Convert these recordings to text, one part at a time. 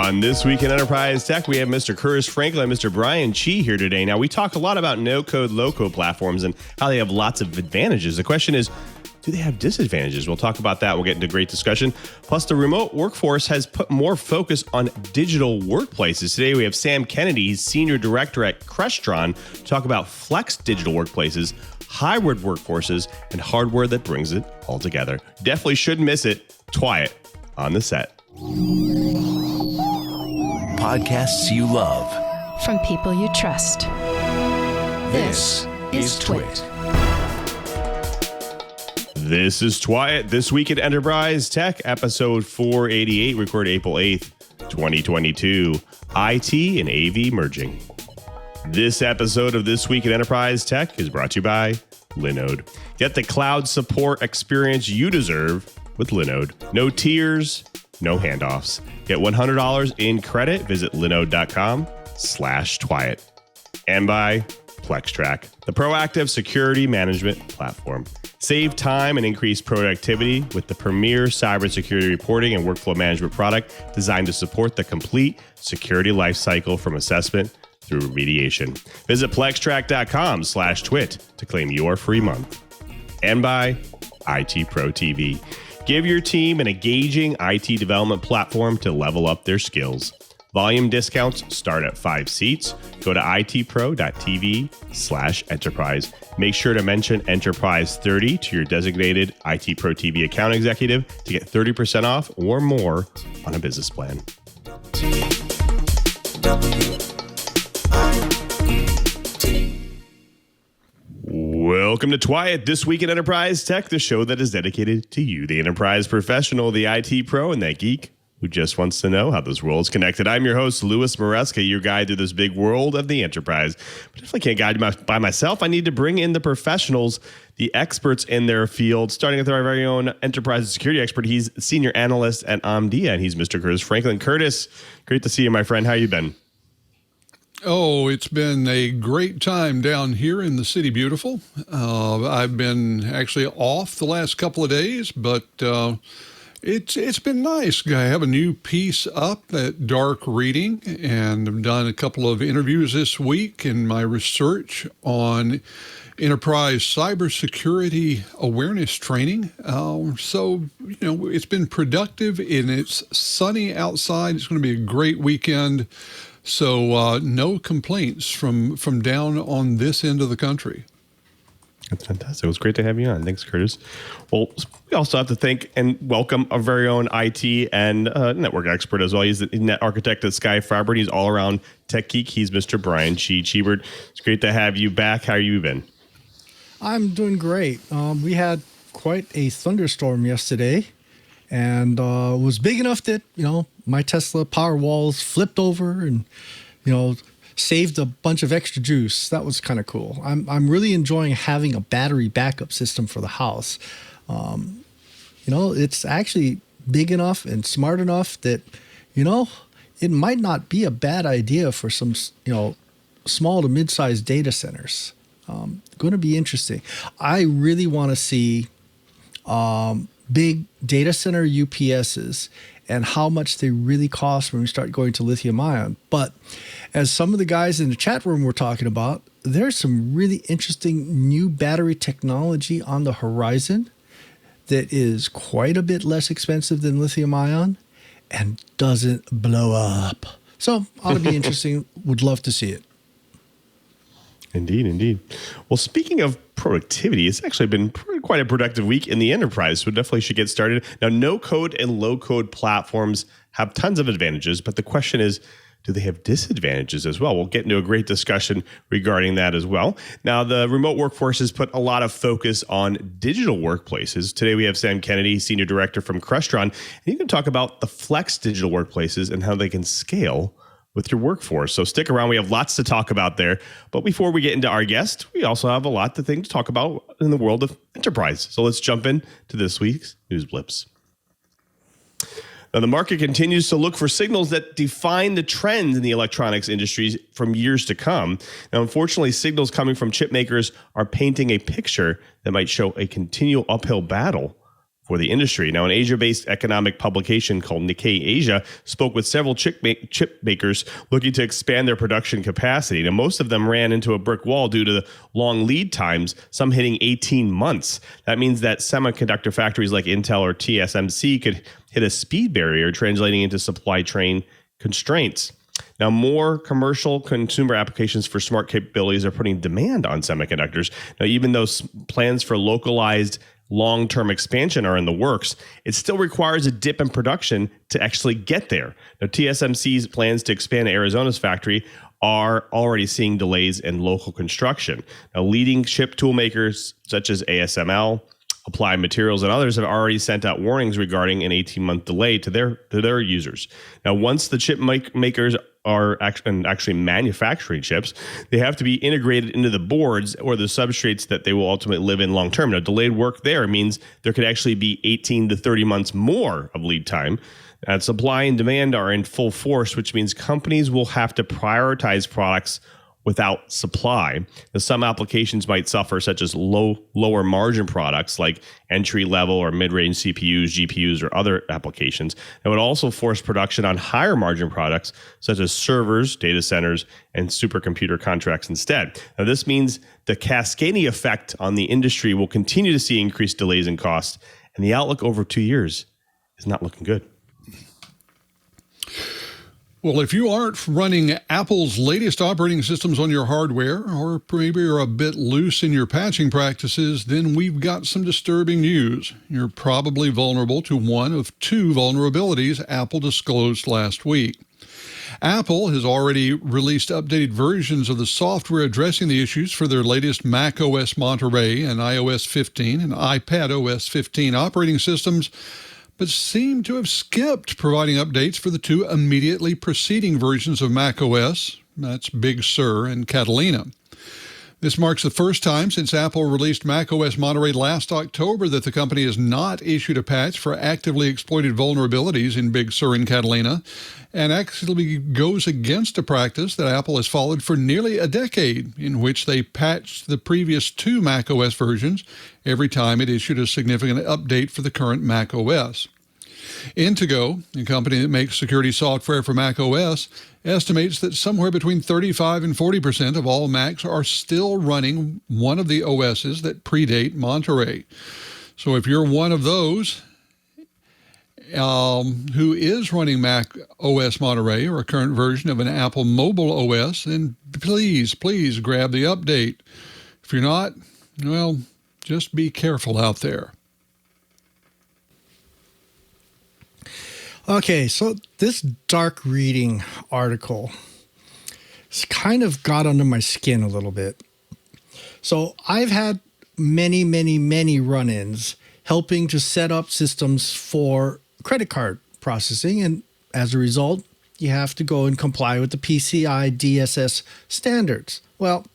On This Week in Enterprise Tech, we have Mr. Curtis Franklin and Mr. Brian Chee here today. Now, we talk a lot about no-code, low-code platforms and how they have lots of advantages. The question is, do they have disadvantages? We'll talk about that. We'll get into great discussion. Plus, the remote workforce has put more focus on digital workplaces. Today, we have Sam Kennedy, he's Senior Director at Crestron, to talk about flex digital workplaces, hybrid workforces, and hardware that brings it all together. Definitely shouldn't miss it. TWiT on the set. Podcasts you love. From people you trust. This is TWiT. This is TWiT, This Week in Enterprise Tech, episode 488, recorded April 8th, 2022. IT and AV merging. This episode of This Week in Enterprise Tech is brought to you by Linode. Get the cloud support experience you deserve with Linode. No tiers, no handoffs. Get $100 in credit. Visit linode.com/TWiT. And by Plextrack, the proactive security management platform. Save time and increase productivity with the premier cybersecurity reporting and workflow management product designed to support the complete security lifecycle from assessment through remediation. Visit plextrack.com/TWiT to claim your free month. And by IT Pro TV. Give your team an engaging IT development platform to level up their skills. Volume discounts start at 5 seats. Go to itpro.tv/enterprise. Make sure to mention Enterprise 30 to your designated IT Pro TV account executive to get 30% off or more on a business plan. Welcome to TWiT, This Week in Enterprise Tech, the show that is dedicated to you, the enterprise professional, the IT pro, and that geek who just wants to know how this world is connected. I'm your host, Louis Maresca, your guide through this big world of the enterprise. But if I can't guide you by myself, I need to bring in the professionals, the experts in their field, starting with our very own enterprise security expert. He's senior analyst at Omdia, and he's Mr. Curtis Franklin. Curtis, great to see you, my friend. How you been? Oh, it's been a great time down here in the City Beautiful. I've been actually off the last couple of days, but it's been nice. I have a new piece up at Dark Reading, and I've done a couple of interviews this week in my research on enterprise cybersecurity awareness training. It's been productive, and it's sunny outside. It's going to be a great weekend. So no complaints from down on this end of the country. That's fantastic. It was great to have you on. Thanks, Curtis. Well, we also have to thank and welcome our very own IT and network expert as well. He's the net architect at Sky Fiber, and he's all-around tech geek. He's Mr. Brian Chee. Cheebert, it's great to have you back. How have you been? I'm doing great. We had quite a thunderstorm yesterday, and it was big enough that, my Tesla power walls flipped over and, saved a bunch of extra juice. That was kind of cool. I'm really enjoying having a battery backup system for the house. It's actually big enough and smart enough that, it might not be a bad idea for some, small to mid-sized data centers. Going to be interesting. I really want to see big data center UPSs and how much they really cost when we start going to lithium ion. But as some of the guys in the chat room were talking about, there's some really interesting new battery technology on the horizon that is quite a bit less expensive than lithium ion and doesn't blow up. So ought to be interesting. Would love to see it. Indeed. Well, speaking of productivity, it's actually been quite a productive week in the enterprise, so definitely should get started. Now, no-code and low-code platforms have tons of advantages, but the question is, do they have disadvantages as well? We'll get into a great discussion regarding that as well. Now, the remote workforce has put a lot of focus on digital workplaces. Today, we have Sam Kennedy, Senior Director from Crestron, and he's going to talk about the flex digital workplaces and how they can scale with your workforce. So stick around. We have lots to talk about there. But before we get into our guest, we also have a lot to talk about in the world of enterprise. So let's jump into this week's News Blips. Now, the market continues to look for signals that define the trends in the electronics industries from years to come. Now, unfortunately, signals coming from chip makers are painting a picture that might show a continual uphill battle for the industry. Now, an Asia-based economic publication called Nikkei Asia spoke with several chip makers looking to expand their production capacity. Now, most of them ran into a brick wall due to the long lead times, some hitting 18 months. That means that semiconductor factories like Intel or TSMC could hit a speed barrier, translating into supply chain constraints. Now, more commercial consumer applications for smart capabilities are putting demand on semiconductors. Now, even though plans for localized long-term expansion are in the works, it still requires a dip in production to actually get there. Now, TSMC's plans to expand Arizona's factory are already seeing delays in local construction. Now, leading chip tool makers such as ASML, Applied Materials, and others have already sent out warnings regarding an 18-month delay to their users. Now, once the chip makers are actually manufacturing chips, they have to be integrated into the boards or the substrates that they will ultimately live in long term. Now, delayed work there means there could actually be 18 to 30 months more of lead time. Supply and demand are in full force, which means companies will have to prioritize products without supply. Now, some applications might suffer, such as lower margin products like entry-level or mid-range CPUs, GPUs, or other applications. It would also force production on higher margin products such as servers, data centers, and supercomputer contracts instead. Now, this means the cascading effect on the industry will continue to see increased delays in cost, and the outlook over 2 years is not looking good. Well, if you aren't running Apple's latest operating systems on your hardware, or maybe you're a bit loose in your patching practices, then we've got some disturbing news. You're probably vulnerable to one of two vulnerabilities Apple disclosed last week. Apple has already released updated versions of the software addressing the issues for their latest Mac OS Monterey and iOS 15 and iPad OS 15 operating systems, but seem to have skipped providing updates for the two immediately preceding versions of macOS, that's Big Sur and Catalina. This marks the first time since Apple released macOS Monterey last October that the company has not issued a patch for actively exploited vulnerabilities in Big Sur and Catalina, and actually goes against a practice that Apple has followed for nearly a decade, in which they patched the previous two macOS versions every time it issued a significant update for the current macOS. Intego, a company that makes security software for macOS, estimates that somewhere between 35 and 40% of all Macs are still running one of the OSs that predate Monterey. So if you're one of those who is running Mac OS Monterey or a current version of an Apple mobile OS, then please grab the update. If you're not, well, just be careful out there. Okay, so this dark reading article has kind of got under my skin a little bit. So I've had many run-ins helping to set up systems for credit card processing, and as a result, you have to go and comply with the PCI DSS standards. Well,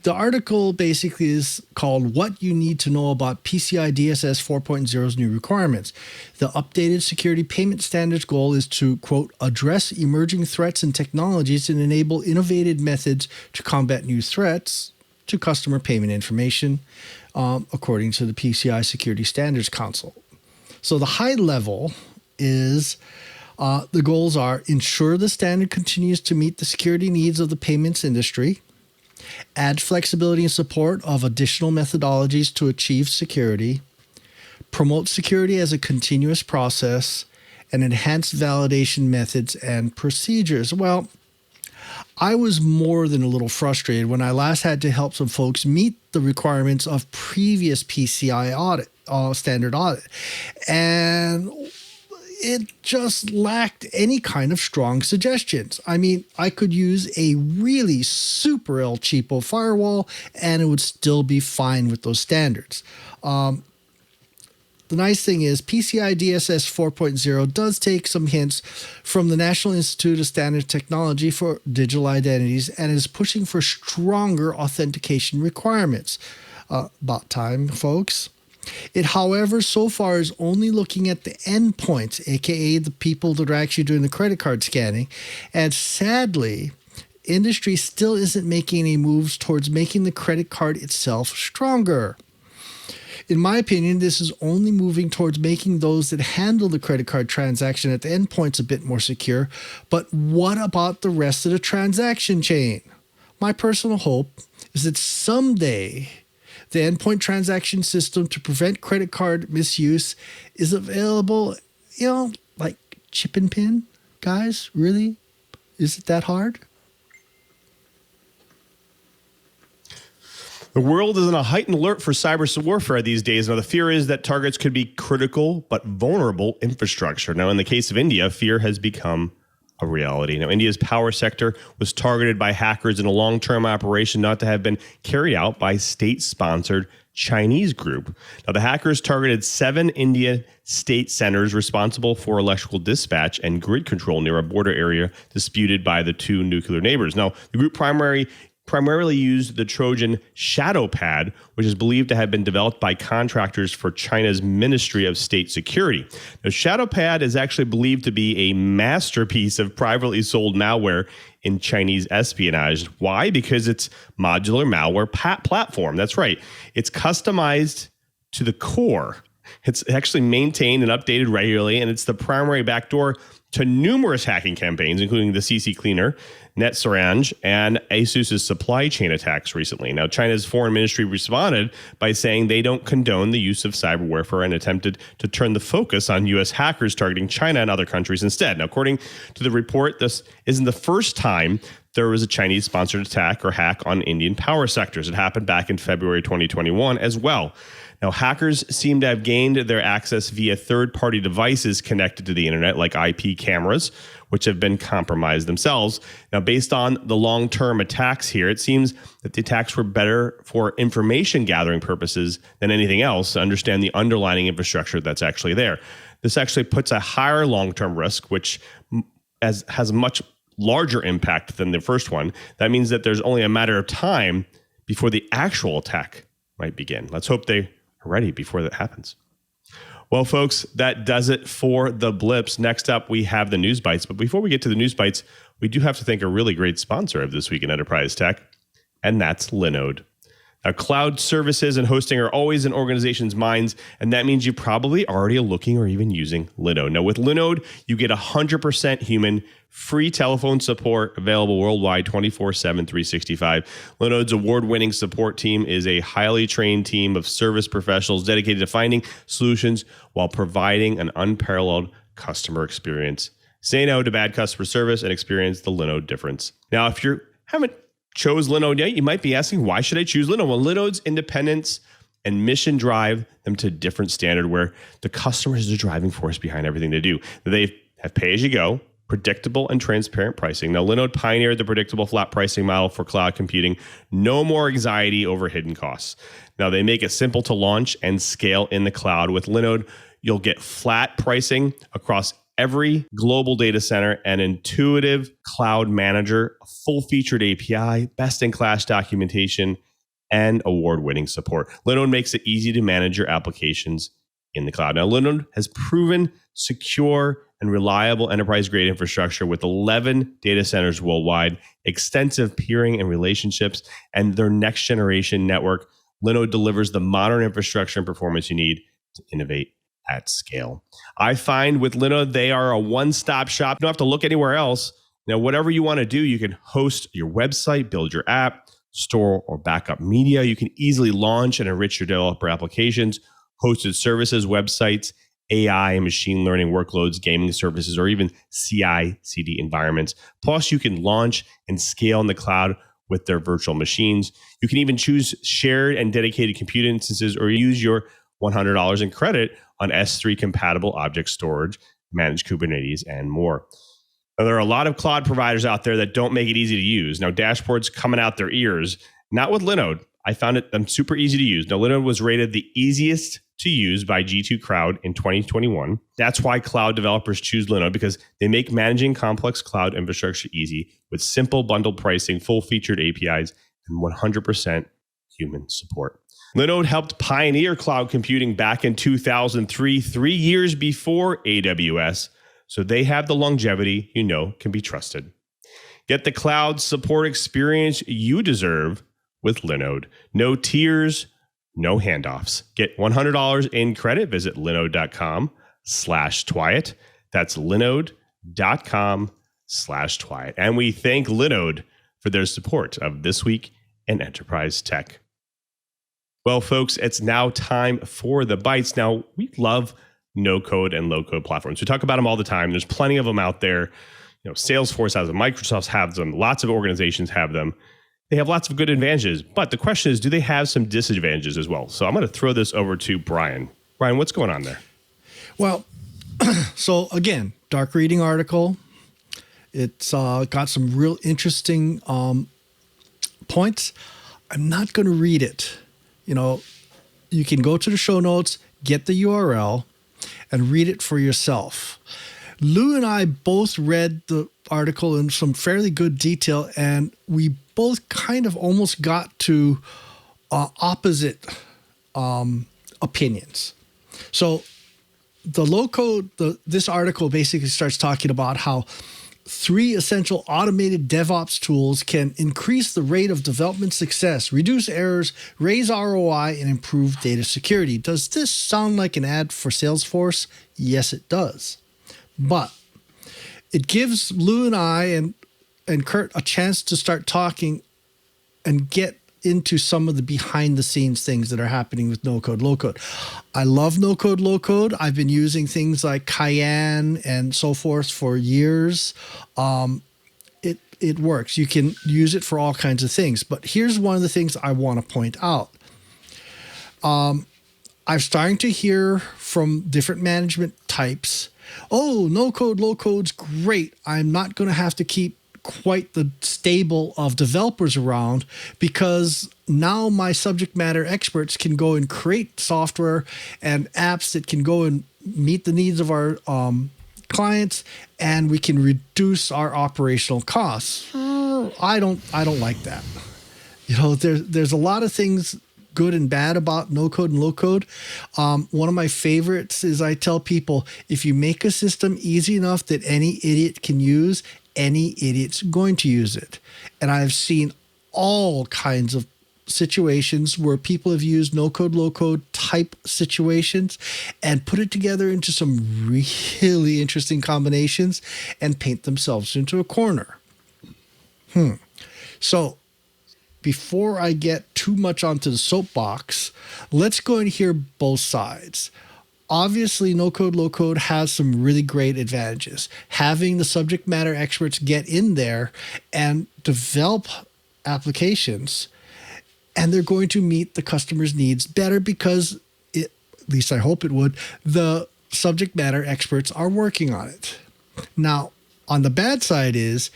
the article basically is called What You Need to Know About PCI DSS 4.0's New Requirements. The updated security payment standards goal is to, quote, address emerging threats and technologies and enable innovative methods to combat new threats to customer payment information, according to the PCI Security Standards Council. So the high level is the goals are ensure the standard continues to meet the security needs of the payments industry, add flexibility and support of additional methodologies to achieve security, promote security as a continuous process, and enhance validation methods and procedures. Well, I was more than a little frustrated when I last had to help some folks meet the requirements of previous PCI audit, standard audit, and it just lacked any kind of strong suggestions. I mean, I could use a really super El Cheapo firewall and it would still be fine with those standards. The nice thing is PCI DSS 4.0 does take some hints from the National Institute of Standards Technology for Digital Identities and is pushing for stronger authentication requirements. About time, folks. It, however, so far is only looking at the endpoints, aka the people that are actually doing the credit card scanning. And sadly, industry still isn't making any moves towards making the credit card itself stronger. In my opinion, this is only moving towards making those that handle the credit card transaction at the endpoints a bit more secure. But what about the rest of the transaction chain? My personal hope is that someday the endpoint transaction system to prevent credit card misuse is available, like chip and pin. Guys, really? Is it that hard? The world is on a heightened alert for cyber warfare these days. Now, the fear is that targets could be critical but vulnerable infrastructure. Now, in the case of India, fear has become a reality. Now, India's power sector was targeted by hackers in a long-term operation not to have been carried out by state-sponsored Chinese group. Now, the hackers targeted 7 Indian state centers responsible for electrical dispatch and grid control near a border area disputed by the 2 nuclear neighbors. Now, the group primarily used the Trojan ShadowPad, which is believed to have been developed by contractors for China's Ministry of State Security. Now, ShadowPad is actually believed to be a masterpiece of privately sold malware in Chinese espionage. Why? Because it's modular malware platform. That's right. It's customized to the core. It's actually maintained and updated regularly, and it's the primary backdoor to numerous hacking campaigns, including the CC Cleaner, NetSarange, and Asus's supply chain attacks recently. Now, China's foreign ministry responded by saying they don't condone the use of cyber warfare and attempted to turn the focus on U.S. hackers targeting China and other countries instead. Now, according to the report, this isn't the first time there was a Chinese-sponsored attack or hack on Indian power sectors. It happened back in February 2021 as well. Now, hackers seem to have gained their access via third-party devices connected to the internet, like IP cameras, which have been compromised themselves. Now, based on the long-term attacks here, it seems that the attacks were better for information gathering purposes than anything else to understand the underlying infrastructure that's actually there. This actually puts a higher long-term risk, which has a much larger impact than the first one. That means that there's only a matter of time before the actual attack might begin. Let's hope they are ready before that happens. Well, folks, that does it for the blips. Next up, we have the News Bites. But before we get to the News Bites, we do have to thank a really great sponsor of This Week in Enterprise Tech, and that's Linode. Now, cloud services and hosting are always in organizations' minds, and that means you probably already are looking or even using Linode. Now, with Linode, you get 100% human, free telephone support available worldwide 24/7, 365. Linode's award-winning support team is a highly trained team of service professionals dedicated to finding solutions while providing an unparalleled customer experience. Say no to bad customer service and experience the Linode difference. Now, if you haven't chose Linode yet, you might be asking, why should I choose Linode? Well, Linode's independence and mission drive them to a different standard where the customer is the driving force behind everything they do. They have pay-as-you-go, predictable and transparent pricing. Now, Linode pioneered the predictable flat pricing model for cloud computing. No more anxiety over hidden costs. Now, they make it simple to launch and scale in the cloud. With Linode, you'll get flat pricing across every global data center, an intuitive cloud manager, a full-featured API, best-in-class documentation, and award-winning support. Linode makes it easy to manage your applications in the cloud. Now, Linode has proven secure and reliable enterprise-grade infrastructure with 11 data centers worldwide, extensive peering and relationships, and their next-generation network. Linode delivers the modern infrastructure and performance you need to innovate at scale. I find with Linode, they are a one-stop shop. You don't have to look anywhere else. Now, whatever you want to do, you can host your website, build your app, store or backup media. You can easily launch and enrich your developer applications, hosted services, websites, AI and machine learning workloads, gaming services, or even CI/CD environments. Plus, you can launch and scale in the cloud with their virtual machines. You can even choose shared and dedicated compute instances or use your $100 in credit on S3 compatible object storage, managed Kubernetes, and more. Now, there are a lot of cloud providers out there that don't make it easy to use. Now, dashboards coming out their ears. Not with Linode. I found them super easy to use. Now, Linode was rated the easiest to use by G2 Crowd in 2021. That's why cloud developers choose Linode, because they make managing complex cloud infrastructure easy with simple bundled pricing, full-featured APIs, and 100% human support. Linode helped pioneer cloud computing back in 2003, 3 years before AWS, so they have the longevity you know can be trusted. Get the cloud support experience you deserve with Linode. No tiers, no handoffs. Get $100 in credit. Visit linode.com/TWiT. That's linode.com/TWiT. And we thank Linode for their support of This Week in Enterprise Tech. Well, folks, it's now time for the bites. Now, we love no-code and low-code platforms. We talk about them all the time. There's plenty of them out there. Salesforce has them, Microsoft has them, lots of organizations have them. They have lots of good advantages, but the question is, do they have some disadvantages as well? So I'm going to throw this over to Brian. Brian, what's going on there? Well, so again, dark reading article. It's got some real interesting points. I'm not going to read it. You can go to the show notes, get the URL, and read it for yourself. Lou and I both read the article in some fairly good detail, and we both kind of almost got to opposite opinions. So the low code, this article basically starts talking about how 3 essential automated DevOps tools can increase the rate of development success, reduce errors, raise ROI, and improve data security. Does this sound like an ad for Salesforce? Yes, it does. But it gives Lou and I and Curt a chance to start talking and get into some of the behind the scenes things that are happening with no code, low code. I love no code, low code. I've been using things like Cayenne and so forth for years. It works. You can use it for all kinds of things. But here's one of the things I want to point out. I'm starting to hear from different management types, oh, no code, low code's great. I'm not going to have to keep quite the stable of developers around because now my subject matter experts can go and create software and apps that can go and meet the needs of our clients, and we can reduce our operational costs. I don't like that. There's a lot of things good and bad about no code and low code. One of my favorites is I tell people, if you make a system easy enough that any idiot can use, any idiot's going to use it. And I've seen all kinds of situations where people have used no code, low code type situations and put it together into some really interesting combinations and paint themselves into a corner. So before I get too much onto the soapbox, let's go and hear both sides. Obviously, no code, low code has some really great advantages. Having the subject matter experts get in there and develop applications, and they're going to meet the customer's needs better because at least I hope it would, the subject matter experts are working on it. Now, on the bad side is,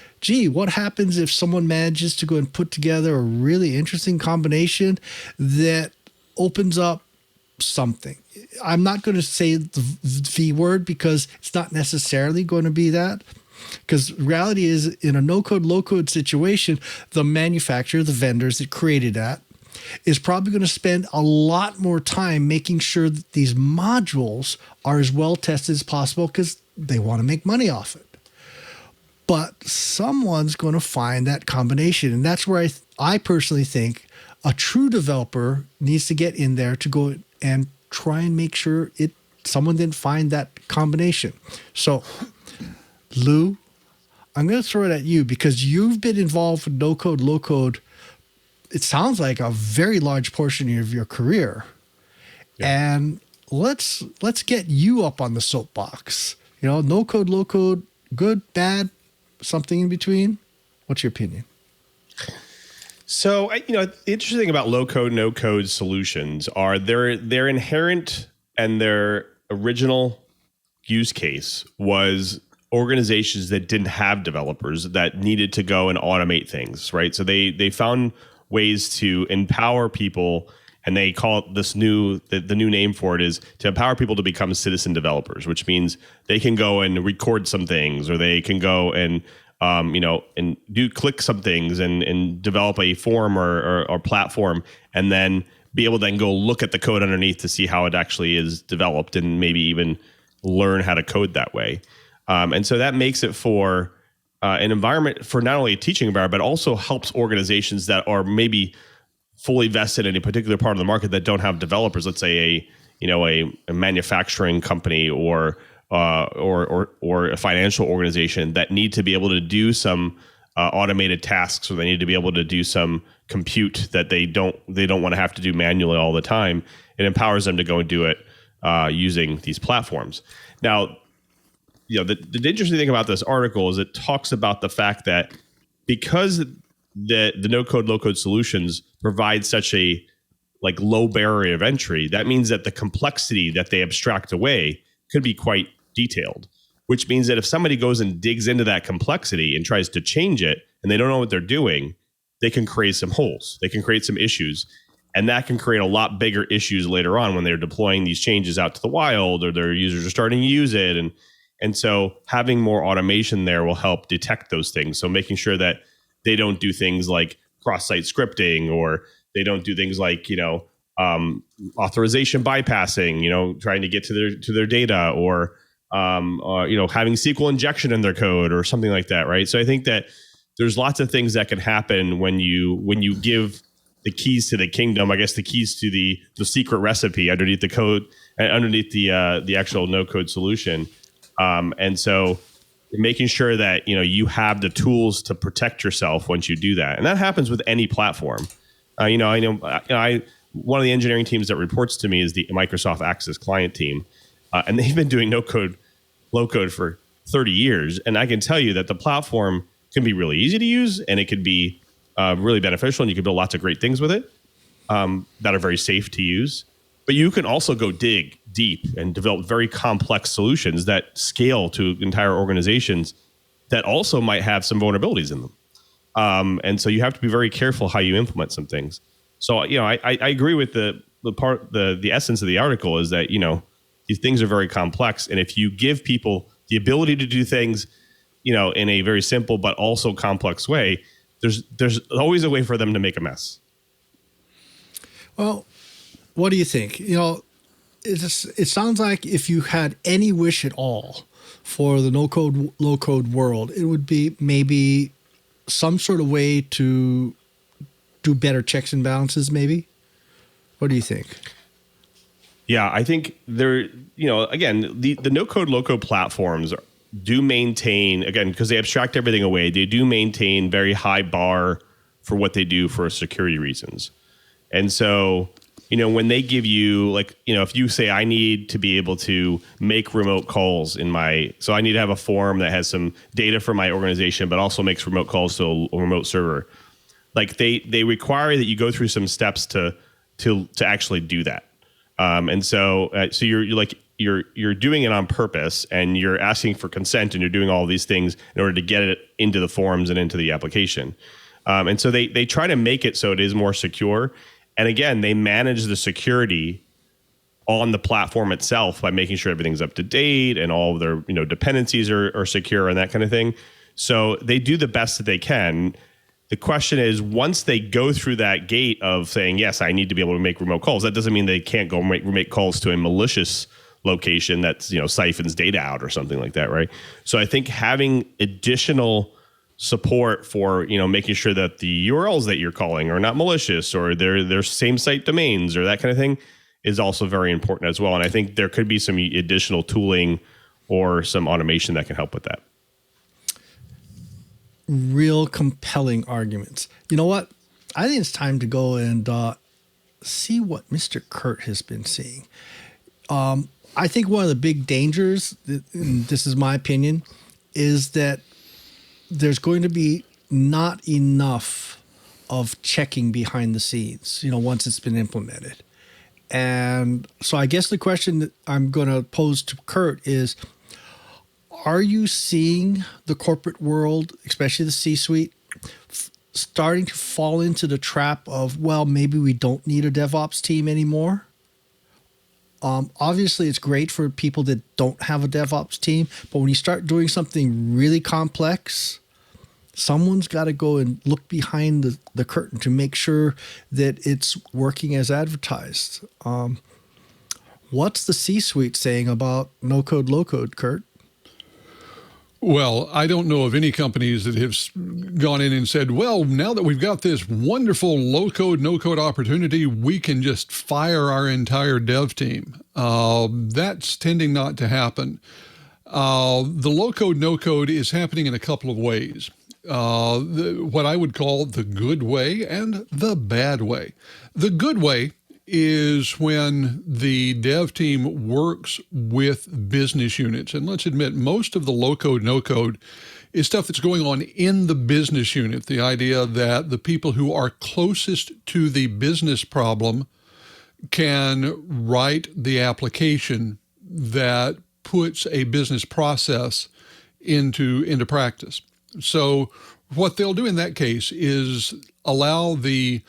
what happens if someone manages to go and put together a really interesting combination that opens up something? I'm not going to say the V word because it's not necessarily going to be that. Because reality is, in a no-code, low-code situation, the manufacturer, the vendors that created that, is probably going to spend a lot more time making sure that these modules are as well tested as possible because they want to make money off it. But someone's going to find that combination. And that's where I personally think a true developer needs to get in there to go and try and make sure someone didn't find that combination. So, Lou, I'm going to throw it at you because you've been involved with no code, low code. It sounds like a very large portion of your career. Yeah. And let's get you up on the soapbox. No code, low code, good, bad, something in between. What's your opinion? So, the interesting thing about low code, no code solutions are their inherent and their original use case was organizations that didn't have developers that needed to go and automate things, right? So they found ways to empower people, and they call it the new name for it is to empower people to become citizen developers, which means they can go and record some things, or they can go and and click some things and develop a form or platform, and then be able to then go look at the code underneath to see how it actually is developed, and maybe even learn how to code that way. And so that makes it for an environment for not only a teaching environment, but also helps organizations that are maybe fully vested in a particular part of the market that don't have developers. Let's say a manufacturing company or a financial organization that need to be able to do some automated tasks, or they need to be able to do some compute that they don't want to have to do manually all the time. It empowers them to go and do it using these platforms. Now, the interesting thing about this article is it talks about the fact that because the no-code, low-code solutions provide such a low barrier of entry, that means that the complexity that they abstract away could be quite detailed, which means that if somebody goes and digs into that complexity and tries to change it and they don't know what they're doing, they can create some holes. They can create some issues. And that can create a lot bigger issues later on when they're deploying these changes out to the wild, or their users are starting to use it. And so having more automation there will help detect those things. So making sure that they don't do things like cross-site scripting, or they don't do things like, authorization bypassing, trying to get to their data, or having SQL injection in their code or something like that, right? So I think that there's lots of things that can happen when you give the keys to the kingdom, I guess the keys to the secret recipe underneath the code, underneath the actual no-code solution. And so making sure that you have the tools to protect yourself once you do that, and that happens with any platform. I know one of the engineering teams that reports to me is the Microsoft Access client team, and they've been doing no-code, low-code for 30 years, and I can tell you that the platform can be really easy to use, and it could be really beneficial, and you can build lots of great things with it that are very safe to use. But you can also go dig deep and develop very complex solutions that scale to entire organizations that also might have some vulnerabilities in them. And so you have to be very careful how you implement some things. So, I agree with the essence of the article is that, these things are very complex. And if you give people the ability to do things, in a very simple but also complex way, there's always a way for them to make a mess. Well, what do you think? It sounds like if you had any wish at all for the no-code, low-code world, it would be maybe some sort of way to do better checks and balances, maybe? What do you think? Yeah, I think again, the no-code, low-code platforms do maintain, again, because they abstract everything away, they do maintain very high bar for what they do for security reasons. And so, when they give you, if you say, I need to be able to make remote calls so I need to have a form that has some data for my organization, but also makes remote calls to a remote server. They require that you go through some steps to actually do that. And so you're doing it on purpose, and you're asking for consent, and you're doing all these things in order to get it into the forms and into the application. And so they try to make it so it is more secure. And again, they manage the security on the platform itself by making sure everything's up to date and all of their dependencies are secure and that kind of thing. So they do the best that they can. The question is, once they go through that gate of saying, yes, I need to be able to make remote calls, that doesn't mean they can't go make calls to a malicious location that's siphons data out or something like that, right? So I think having additional support for making sure that the URLs that you're calling are not malicious, or they're same site domains, or that kind of thing, is also very important as well. And I think there could be some additional tooling or some automation that can help with that. Real compelling arguments. You know what? I think it's time to go and see what Mr. Curt has been seeing. I think one of the big dangers, and this is my opinion, is that there's going to be not enough of checking behind the scenes, once it's been implemented. And so I guess the question that I'm going to pose to Curt is, are you seeing the corporate world, especially the C-suite, starting to fall into the trap of, well, maybe we don't need a DevOps team anymore? Obviously, it's great for people that don't have a DevOps team, but when you start doing something really complex, someone's got to go and look behind the curtain to make sure that it's working as advertised. What's the C-suite saying about no-code, low-code, Curt? Well, I don't know of any companies that have gone in and said, well, now that we've got this wonderful low-code, no-code opportunity, we can just fire our entire dev team. That's tending not to happen. The low-code, no-code is happening in a couple of ways. What I would call the good way and the bad way. The good way is when the dev team works with business units. And let's admit, most of the low-code, no-code is stuff that's going on in the business unit. The idea that the people who are closest to the business problem can write the application that puts a business process into practice. So what they'll do in that case is allow the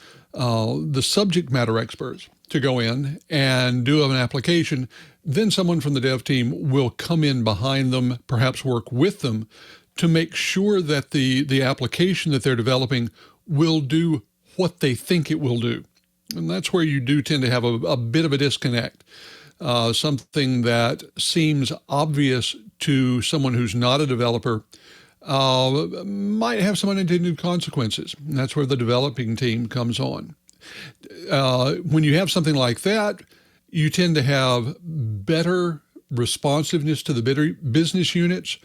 subject matter experts to go in and do an application. Then someone from the dev team will come in behind them, perhaps work with them to make sure that the application that they're developing will do what they think it will do. And that's where you do tend to have a bit of a disconnect. Something that seems obvious to someone who's not a developer might have some unintended consequences. And that's where the developing team comes on. When you have something like that, you tend to have better responsiveness to the business units,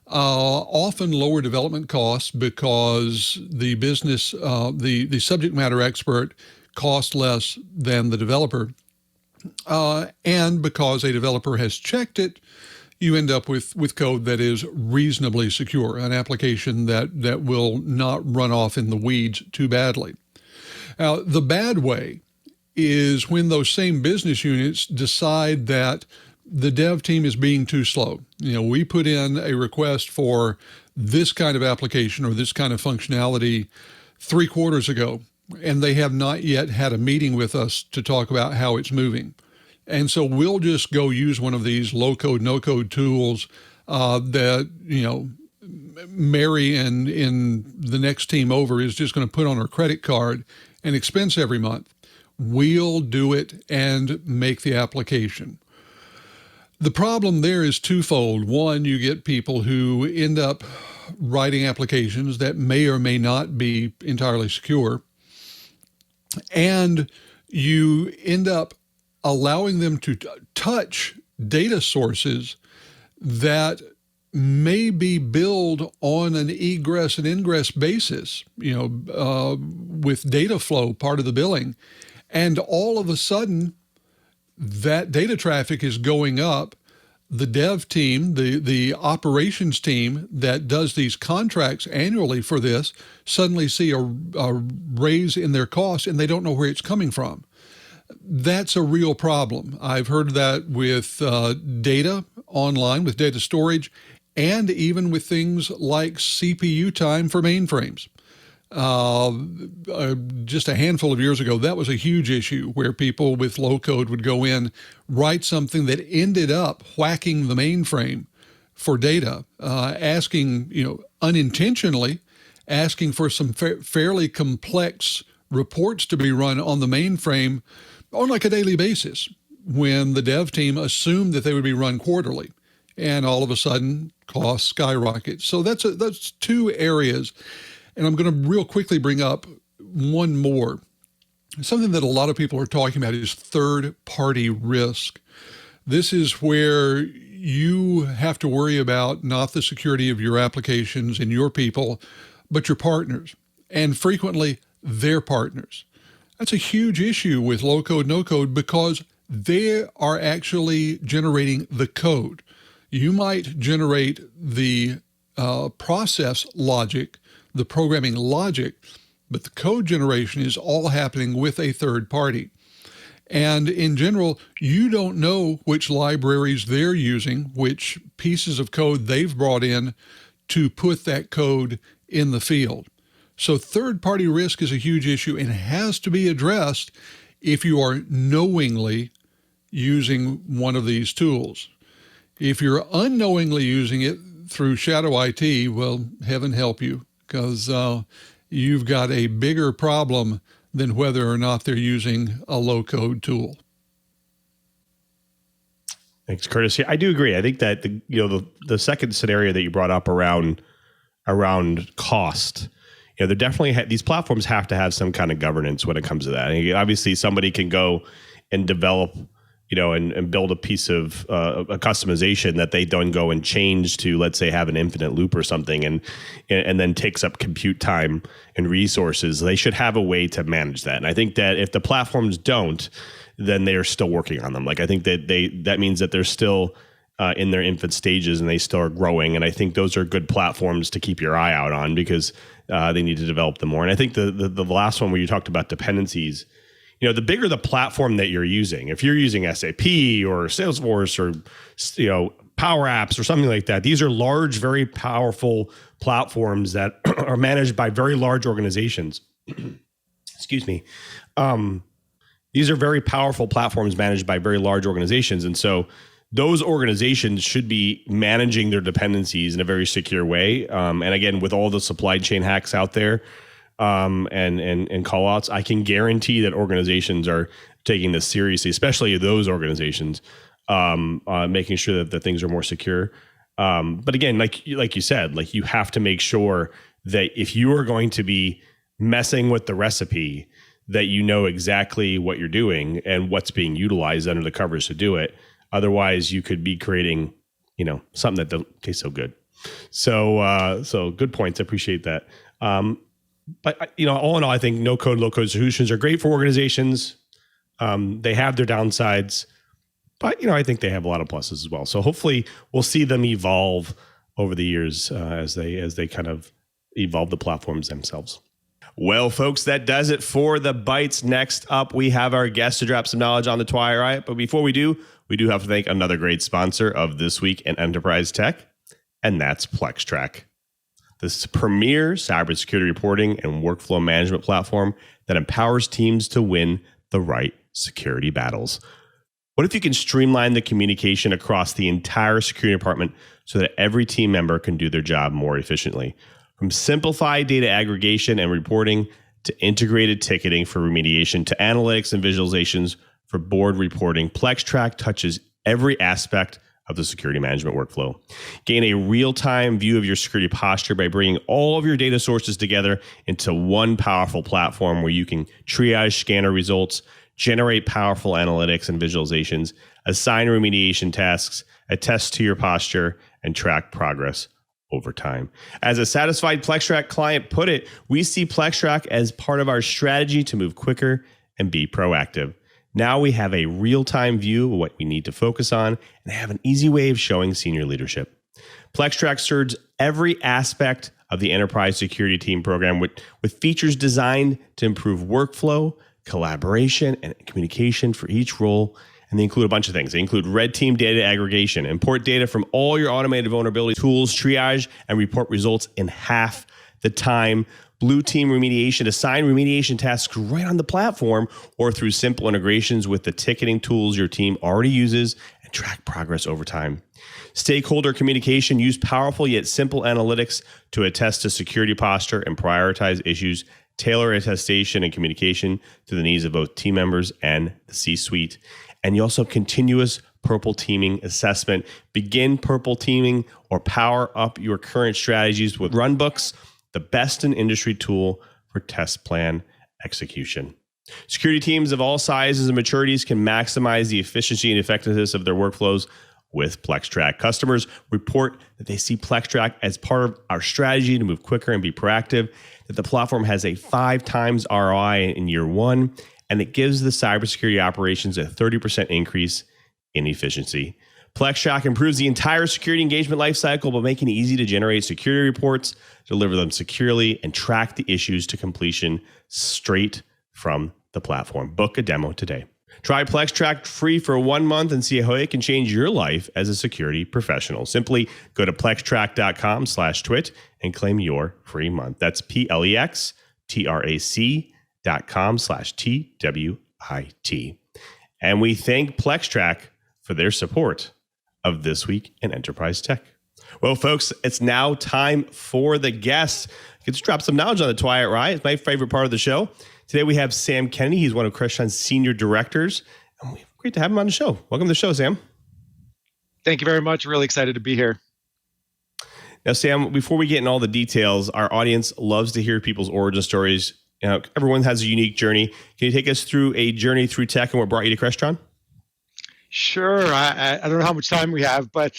often lower development costs because the business, the subject matter expert costs less than the developer. And because a developer has checked it, you end up with code that is reasonably secure, an application that will not run off in the weeds too badly. Now, the bad way is when those same business units decide that the dev team is being too slow. We put in a request for this kind of application or this kind of functionality 3 quarters ago, and they have not yet had a meeting with us to talk about how it's moving. And so we'll just go use one of these low-code, no-code tools that, Mary in the next team over is just going to put on her credit card and expense every month. We'll do it and make the application. The problem there is twofold. One, you get people who end up writing applications that may or may not be entirely secure. And you end up allowing them to touch data sources that may be billed on an egress and ingress basis, with data flow part of the billing. And all of a sudden, that data traffic is going up. The dev team, the operations team that does these contracts annually for this, suddenly see a raise in their costs and they don't know where it's coming from. That's a real problem. I've heard that with data online, with data storage, and even with things like CPU time for mainframes. Just a handful of years ago, that was a huge issue where people with low code would go in, write something that ended up whacking the mainframe for data, asking, unintentionally asking for some fairly complex reports to be run on the mainframe on like a daily basis when the dev team assumed that they would be run quarterly. And all of a sudden, costs skyrocket. So that's 2 areas. And I'm going to real quickly bring up one more. Something that a lot of people are talking about is third-party risk. This is where you have to worry about not the security of your applications and your people, but your partners, and frequently their partners. That's a huge issue with low-code, no-code because they are actually generating the code. You might generate the process logic, the programming logic, but the code generation is all happening with a third party. And in general, you don't know which libraries they're using, which pieces of code they've brought in to put that code in the field. So third-party risk is a huge issue and has to be addressed if you are knowingly using one of these tools. If you're unknowingly using it through shadow IT, well, heaven help you, because you've got a bigger problem than whether or not they're using a low-code tool. Thanks, Curtis. Yeah, I do agree. I think that the second scenario that you brought up around around cost. They're definitely these platforms have to have some kind of governance when it comes to that. And obviously, somebody can go and develop, and build a piece of a customization that they don't go and change to, let's say, have an infinite loop or something, and then takes up compute time and resources. They should have a way to manage that. And I think that if the platforms don't, then they are still working on them. Like, I think that means that they're still in their infant stages and they still are growing. And I think those are good platforms to keep your eye out on, because they need to develop them more. And I think the last one where you talked about dependencies, the bigger the platform that you're using, if you're using SAP or Salesforce or, Power Apps or something like that, these are large, very powerful platforms that are managed by very large organizations. Excuse me. These are very powerful platforms managed by very large organizations. And so those organizations should be managing their dependencies in a very secure way. And again, with all the supply chain hacks out there, and call outs, I can guarantee that organizations are taking this seriously, especially those organizations, making sure that the things are more secure. But again, like you said, like, you have to make sure that if you are going to be messing with the recipe, that you know exactly what you're doing and what's being utilized under the covers to do it. Otherwise, you could be creating, something that doesn't taste so good. So good points. I appreciate that. But all in all, I think no-code, low-code solutions are great for organizations. They have their downsides, but I think they have a lot of pluses as well. So hopefully, we'll see them evolve over the years as they kind of evolve the platforms themselves. Well, folks, that does it for the Bites. Next up, we have our guest to drop some knowledge on the TWiT Riot. But before we do have to thank another great sponsor of This Week in Enterprise Tech, and that's Plextrack. This is a premier cybersecurity reporting and workflow management platform that empowers teams to win the right security battles. What if you can streamline the communication across the entire security department so that every team member can do their job more efficiently? From simplified data aggregation and reporting to integrated ticketing for remediation to analytics and visualizations for board reporting, Plextrack touches every aspect of the security management workflow. Gain a real-time view of your security posture by bringing all of your data sources together into one powerful platform where you can triage scanner results, generate powerful analytics and visualizations, assign remediation tasks, attest to your posture, and track progress over time. As a satisfied Plextrack client put it, we see Plextrack as part of our strategy to move quicker and be proactive. Now we have a real-time view of what we need to focus on and have an easy way of showing senior leadership. Plextrack serves every aspect of the enterprise security team program with features designed to improve workflow, collaboration, and communication for each role. And they include a bunch of things. They include red team data aggregation, import data from all your automated vulnerability tools, triage and report results in half the time. Blue team remediation, assign remediation tasks right on the platform or through simple integrations with the ticketing tools your team already uses, and track progress over time. Stakeholder communication, use powerful yet simple analytics to attest to security posture and prioritize issues. Tailor attestation and communication to the needs of both team members and the C-suite. And you also have continuous purple teaming assessment. Begin purple teaming or power up your current strategies with runbooks, the best in industry tool for test plan execution. Security teams of all sizes and maturities can maximize the efficiency and effectiveness of their workflows with Plextrack. Customers report that they see Plextrack as part of our strategy to move quicker and be proactive, that the platform has a 5 times ROI in year one, and it gives the cybersecurity operations a 30% increase in efficiency. Plextrack improves the entire security engagement lifecycle by making it easy to generate security reports, deliver them securely, and track the issues to completion straight from the platform. Book a demo today. Try Plextrack free for 1 month and see how it can change your life as a security professional. Simply go to plextrack.com/twit and claim your free month. That's plextrack.com/TWIT. And we thank Plextrack for their support of This Week in Enterprise Tech. Well, folks, it's now time for the guests. Let's drop some knowledge on the TWiT Riot. It's my favorite part of the show. Today we have Sam Kennedy. He's one of Crestron's senior directors. And great to have him on the show. Welcome to the show, Sam. Thank you very much. Really excited to be here. Now, Sam, before we get in all the details, our audience loves to hear people's origin stories. Everyone has a unique journey. Can you take us through a journey through tech and what brought you to Crestron? Sure. I don't know how much time we have, but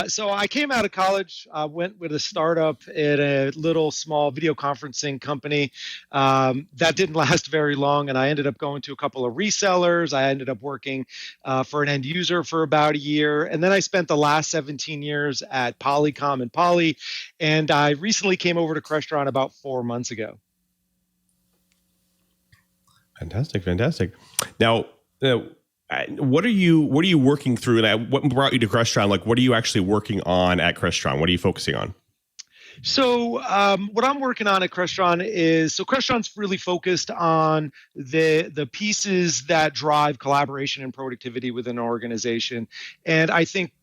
so I came out of college, went with a startup at a little small video conferencing company. That didn't last very long, and I ended up going to a couple of resellers. I ended up working for an end user for about a year, and then I spent the last 17 years at Polycom and Poly, and I recently came over to Crestron about 4 months ago. Fantastic. Now, what are you working through, and what brought you to Crestron? Like, what are you actually working on at Crestron? What are you focusing on? So what I'm working on at Crestron is, Crestron's really focused on the pieces that drive collaboration and productivity within an organization. And I think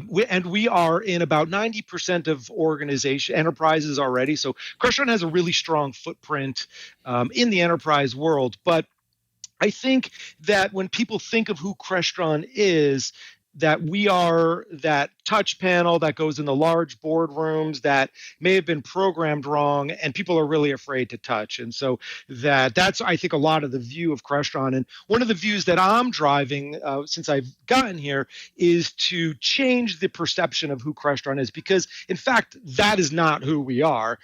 we are in about 90% of enterprises already. So Crestron has a really strong footprint in the enterprise world. But I think that when people think of who Crestron is, that we are that touch panel that goes in the large boardrooms that may have been programmed wrong, and people are really afraid to touch. And so that's, I think, a lot of the view of Crestron. And one of the views that I'm driving since I've gotten here is to change the perception of who Crestron is, because, in fact, that is not who we are.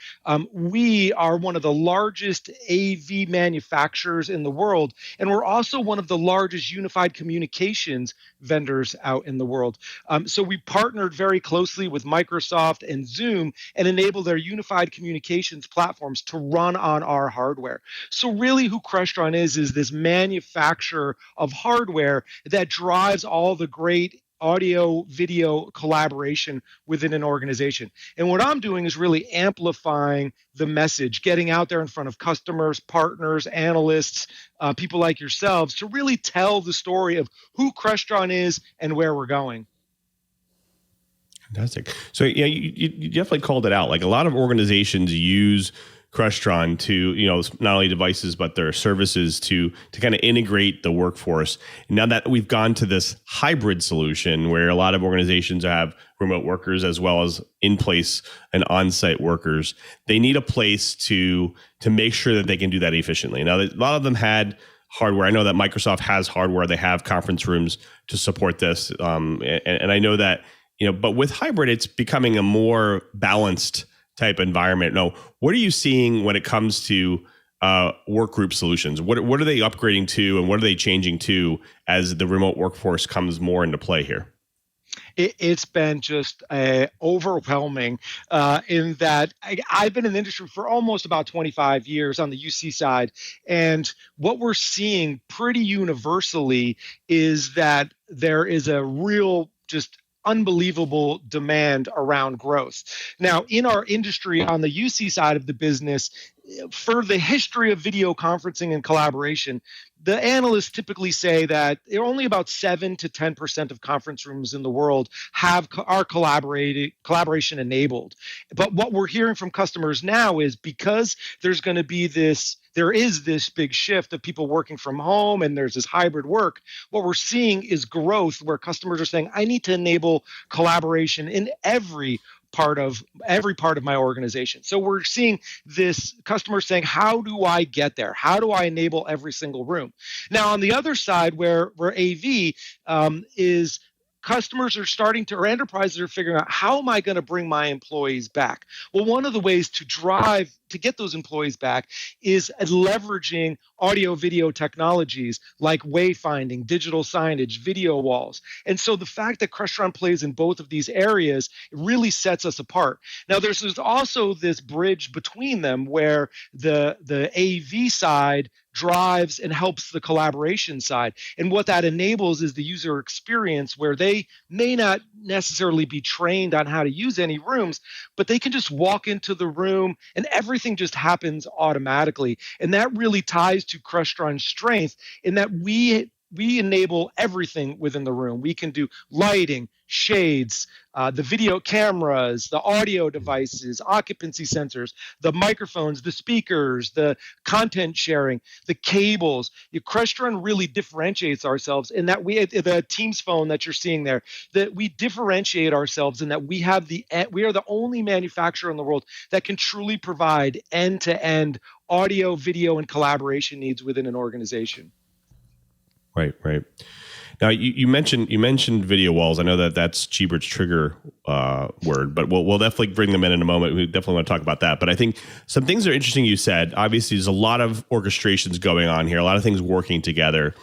We are one of the largest AV manufacturers in the world, and we're also one of the largest unified communications vendors out in the world. So we partnered very closely with Microsoft and Zoom and enabled their unified communications platforms to run on our hardware. So really who Crestron is this manufacturer of hardware that drives all the great audio, video collaboration within an organization. And what I'm doing is really amplifying the message, getting out there in front of customers, partners, analysts, people like yourselves, to really tell the story of who Crestron is and where we're going. Fantastic. So yeah, you definitely called it out. Like, a lot of organizations use Crestron to, not only devices, but their services to kind of integrate the workforce. And now that we've gone to this hybrid solution where a lot of organizations have remote workers as well as in-place and on-site workers, they need a place to make sure that they can do that efficiently. Now, a lot of them had hardware. I know that Microsoft has hardware. They have conference rooms to support this. And I know that, but with hybrid, it's becoming a more balanced type environment. No, what are you seeing when it comes to work group solutions? What are they upgrading to, and what are they changing to as the remote workforce comes more into play here? It's been just overwhelming in that I've been in the industry for almost about 25 years on the UC side. And what we're seeing pretty universally is that there is a real just unbelievable demand around growth. Now, in our industry, on the UC side of the business, for the history of video conferencing and collaboration, the analysts typically say that only about 7 to 10% of conference rooms in the world are collaboration enabled. But what we're hearing from customers now is, because there is this big shift of people working from home, and there's this hybrid work, what we're seeing is growth where customers are saying, I need to enable collaboration in every part of my organization. So we're seeing this customer saying, how do I get there? How do I enable every single room? Now, on the other side, where AV is, customers are starting to, or enterprises are figuring out, how am I going to bring my employees back? Well, one of the ways to get those employees back is leveraging audio video technologies like wayfinding, digital signage, video walls. And so the fact that Crestron plays in both of these areas really sets us apart. Now, there's also this bridge between them where the AV side drives and helps the collaboration side. And what that enables is the user experience, where they may not necessarily be trained on how to use any rooms, but they can just walk into the room and everything just happens automatically. And that really ties to Crestron's strength in that we we enable everything within the room. We can do lighting, shades, the video cameras, the audio devices, occupancy sensors, the microphones, the speakers, the content sharing, the cables. Crestron really differentiates ourselves in that the Teams phone that you're seeing there, that we differentiate ourselves in that we are the only manufacturer in the world that can truly provide end-to-end audio, video, and collaboration needs within an organization. Right. Now you mentioned video walls. I know that's Cheebert's trigger word, but we'll definitely bring them in a moment. We definitely want to talk about that. But I think some things are interesting. You said obviously there's a lot of orchestrations going on here, a lot of things working together.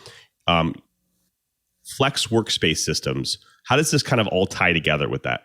Flex workspace systems. How does this kind of all tie together with that?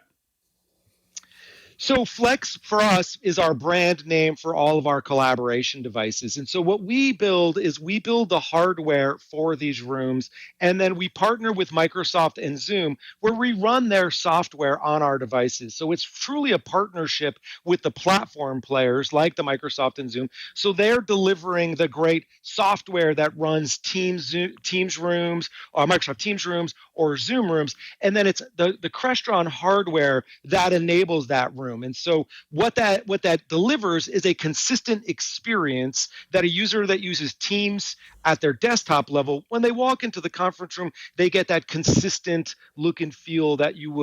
So Flex for us is our brand name for all of our collaboration devices. And so what we build is we build the hardware for these rooms, and then we partner with Microsoft and Zoom where we run their software on our devices. So it's truly a partnership with the platform players like the Microsoft and Zoom. So they're delivering the great software that runs Teams rooms, or Microsoft Teams rooms, or Zoom rooms, and then it's the Crestron hardware that enables that room. And so what that delivers is a consistent experience that a user that uses Teams at their desktop level, when they walk into the conference room, they get that consistent look and feel that you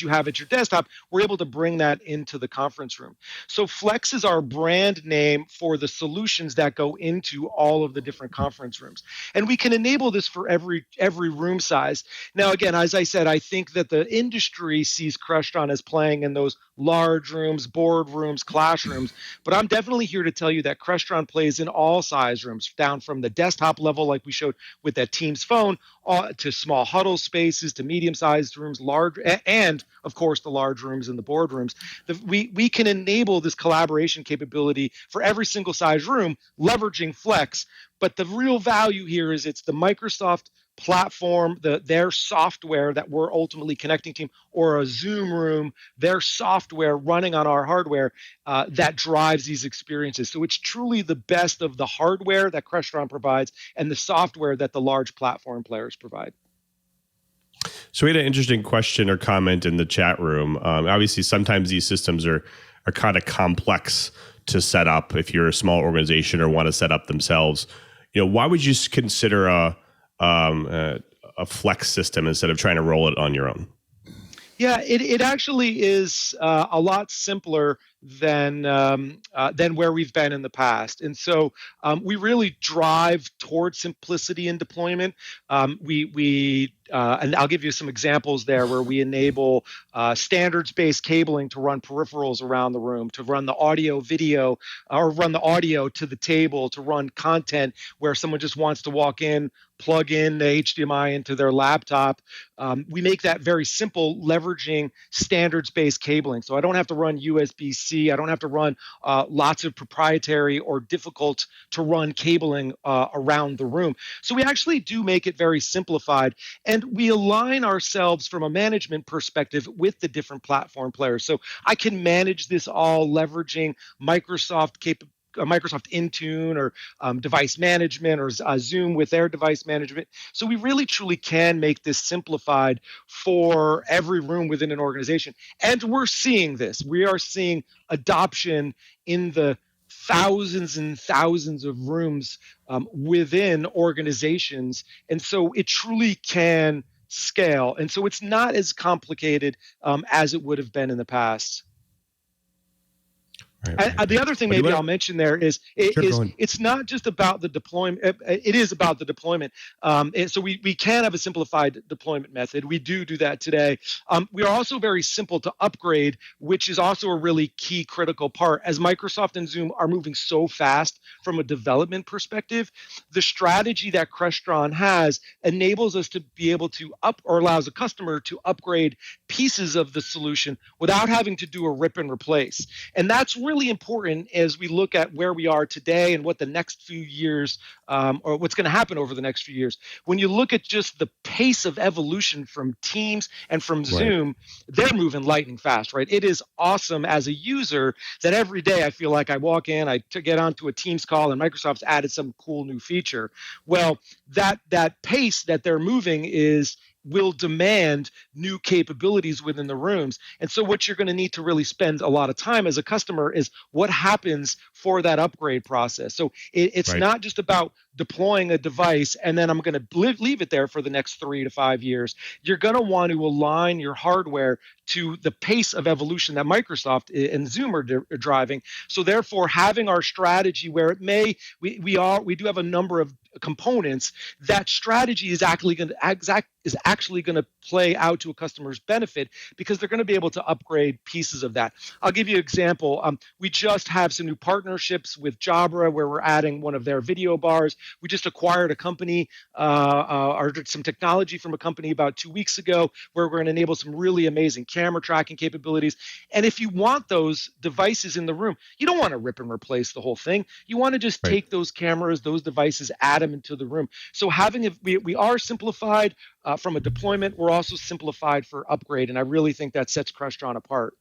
have at your desktop. We're able to bring that into the conference room. So Flex is our brand name for the solutions that go into all of the different conference rooms. And we can enable this for every room size. Now, again, as I said, I think that the industry sees Crestron as playing in those large rooms, boardrooms, classrooms, but I'm definitely here to tell you that Crestron plays in all size rooms, down from the desktop level like we showed with that Teams phone, to small huddle spaces, to medium-sized rooms, large, and of course the large rooms and the boardrooms. We can enable this collaboration capability for every single size room, leveraging Flex. But the real value here is it's the Microsoft platform, their software that we're ultimately connecting to, or a Zoom room, their software running on our hardware that drives these experiences. So it's truly the best of the hardware that Crestron provides and the software that the large platform players provide. So we had an interesting question or comment in the chat room. Obviously, sometimes these systems are kind of complex to set up if you're a small organization or want to set up themselves. Why would you consider a Flex system instead of trying to roll it on your own? Yeah, it actually is a lot simpler than where we've been in the past. And so we really drive towards simplicity in deployment. And I'll give you some examples there where we enable standards-based cabling to run peripherals around the room, to run the audio, video, or run the audio to the table, to run content where someone just wants to walk in, plug in the HDMI into their laptop. We make that very simple, leveraging standards-based cabling. So I don't have to run USB-C. I don't have to run lots of proprietary or difficult to run cabling around the room. So we actually do make it very simplified, and we align ourselves from a management perspective with the different platform players. So I can manage this all leveraging Microsoft Intune or device management, or Zoom with their device management. So we really truly can make this simplified for every room within an organization. And we're seeing this. We are seeing adoption in the thousands and thousands of rooms within organizations. And so it truly can scale. And so it's not as complicated as it would have been in the past. Right. The other thing maybe I'll mention there is it's not just about the deployment. It is about the deployment. And so we can have a simplified deployment method. We do that today. We are also very simple to upgrade, which is also a really key critical part. As Microsoft and Zoom are moving so fast from a development perspective, the strategy that Crestron has enables us to be able to allows a customer to upgrade pieces of the solution without having to do a rip and replace. And that's really important as we look at where we are today and what the next few years, or what's going to happen over the next few years. When you look at just the pace of evolution from Teams and from Zoom, they're moving lightning fast, right? It is awesome as a user that every day I feel like I walk in, I get onto a Teams call, and Microsoft's added some cool new feature. Well, that pace that they're moving will demand new capabilities within the rooms. And so what you're going to need to really spend a lot of time as a customer is what happens for that upgrade process. So it's not just about deploying a device and then I'm going to leave it there for the next 3 to 5 years. You're going to want to align your hardware to the pace of evolution that Microsoft and Zoom are driving. So therefore, having our strategy where we do have a number of components, that strategy is actually going to play out to a customer's benefit because they're going to be able to upgrade pieces of that. I'll give you an example. We just have some new partnerships with Jabra where we're adding one of their video bars. We just acquired a company or some technology from a company about 2 weeks ago where we're going to enable some really amazing camera tracking capabilities. And if you want those devices in the room, you don't want to rip and replace the whole thing. You want to just take those cameras, those devices, add them into the room. So we are simplified from a deployment. We're also simplified for upgrade, and I really think that sets Crestron apart.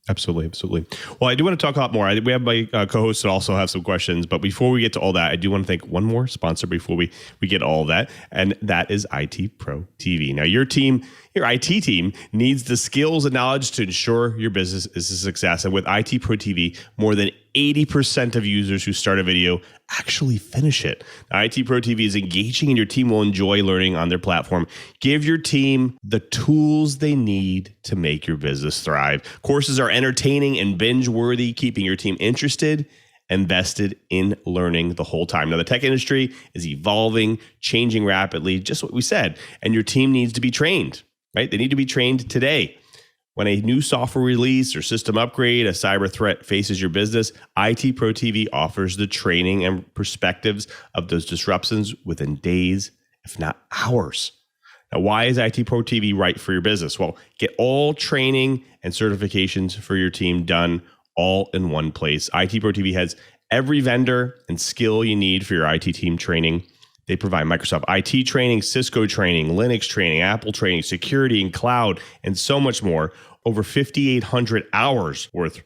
Absolutely. Well, I do want to talk a lot more. We have my co-hosts that also have some questions, but before we get to all that, I do want to thank one more sponsor before we get all of that, and that is IT Pro TV. Now, your IT team needs the skills and knowledge to ensure your business is a success, and with IT Pro TV, more than 80% of users who start a video actually finish it. Now, IT Pro TV is engaging and your team will enjoy learning on their platform. Give your team the tools they need to make your business thrive. Courses are entertaining and binge-worthy, keeping your team interested and vested in learning the whole time. Now, the tech industry is evolving, changing rapidly, just what we said, and your team needs to be trained, right? They need to be trained today. When a new software release or system upgrade, a cyber threat faces your business, IT Pro TV offers the training and perspectives of those disruptions within days, if not hours. Now, why is IT Pro TV right for your business? Well, get all training and certifications for your team done all in one place. IT Pro TV has every vendor and skill you need for your IT team training. They provide Microsoft IT training, Cisco training, Linux training, Apple training, security and cloud, and so much more. Over 5,800 hours worth.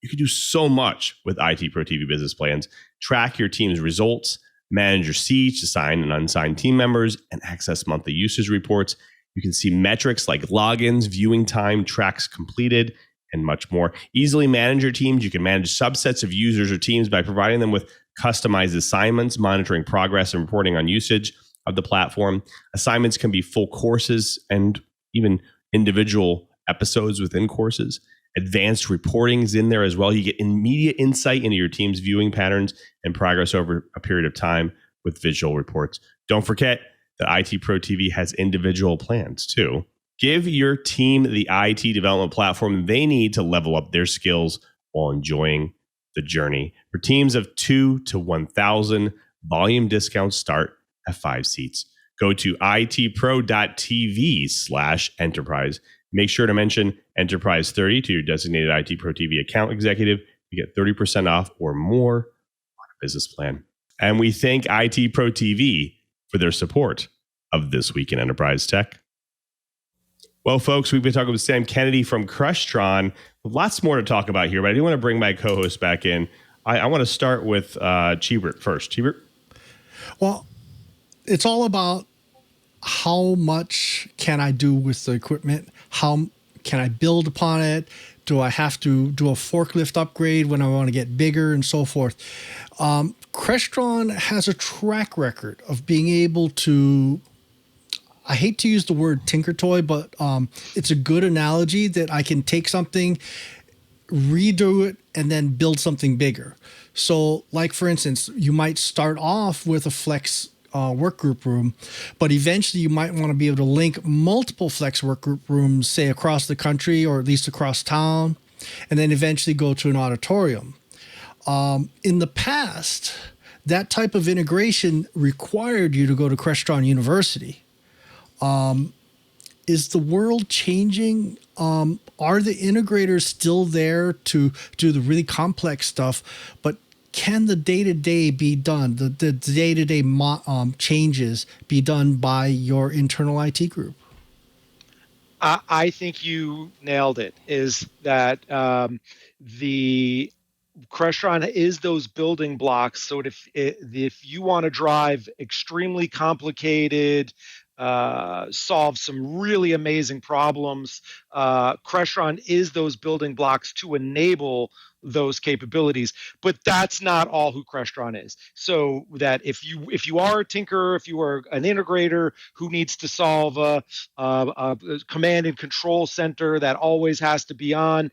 You can do so much with IT Pro TV business plans. Track your team's results, manage your seats, assign and unsigned team members, and access monthly usage reports. You can see metrics like logins, viewing time, tracks completed, and much more. Easily manage your teams. You can manage subsets of users or teams by providing them with customized assignments, monitoring progress, and reporting on usage of the platform. Assignments can be full courses and even individual episodes within courses. Advanced reporting is in there as well. You get immediate insight into your team's viewing patterns and progress over a period of time with visual reports. Don't forget that IT Pro TV has individual plans too. Give your team the IT development platform they need to level up their skills while enjoying the journey. For teams of 2 to 1,000, volume discounts start at 5 seats. Go to itpro.tv/enterprise. Make sure to mention Enterprise 30 to your designated IT Pro TV account executive. You get 30% off or more on a business plan. And we thank IT Pro TV for their support of This Week in Enterprise Tech. Well, folks, we've been talking with Sam Kennedy from Crestron. Lots more to talk about here, but I do want to bring my co-host back in. I want to start with Chee first. Chee? Well, it's all about how much can I do with the equipment? How can I build upon it? Do I have to do a forklift upgrade when I want to get bigger and so forth? Crestron has a track record of being able to, I hate to use the word tinker toy, but it's a good analogy that I can take something, redo it, and then build something bigger. So like, for instance, you might start off with a flex workgroup room, but eventually you might want to be able to link multiple flex workgroup rooms, say across the country or at least across town, and then eventually go to an auditorium. In the past, that type of integration required you to go to Crestron University. is the world changing? Are the integrators still there to do the really complex stuff, but can the day-to-day be done, the day-to-day changes be done by your internal IT group? I think you nailed it, is that the Crestron is those building blocks. So if you want to drive extremely complicated, solve some really amazing problems, Crestron is those building blocks to enable those capabilities. But that's not all who Crestron is. So that if you are a tinkerer, if you are an integrator who needs to solve a command and control center that always has to be on,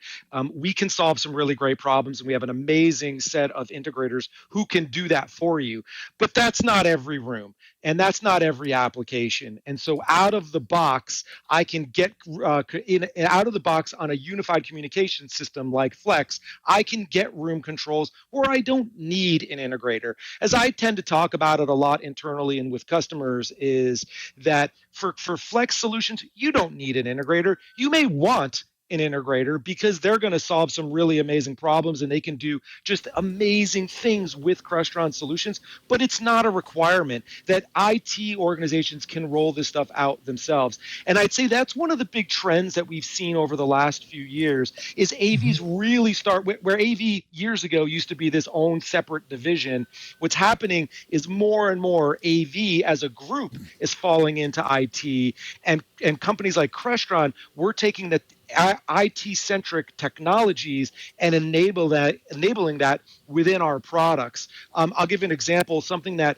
we can solve some really great problems, and we have an amazing set of integrators who can do that for you. But that's not every room, and that's not every application. And so out of the box, I can get out of the box on a unified communication system like Flex, I can get room controls where I don't need an integrator. As I tend to talk about it a lot internally and with customers, is that for Flex solutions, you don't need an integrator. You may want an integrator because they're going to solve some really amazing problems and they can do just amazing things with Crestron solutions, but it's not a requirement. That IT organizations can roll this stuff out themselves. And I'd say that's one of the big trends that we've seen over the last few years is AVs really start where AV years ago used to be this own separate division. What's happening is more and more AV as a group is falling into IT, and companies like Crestron, we're taking the IT-centric technologies and enabling that within our products. I'll give an example, something that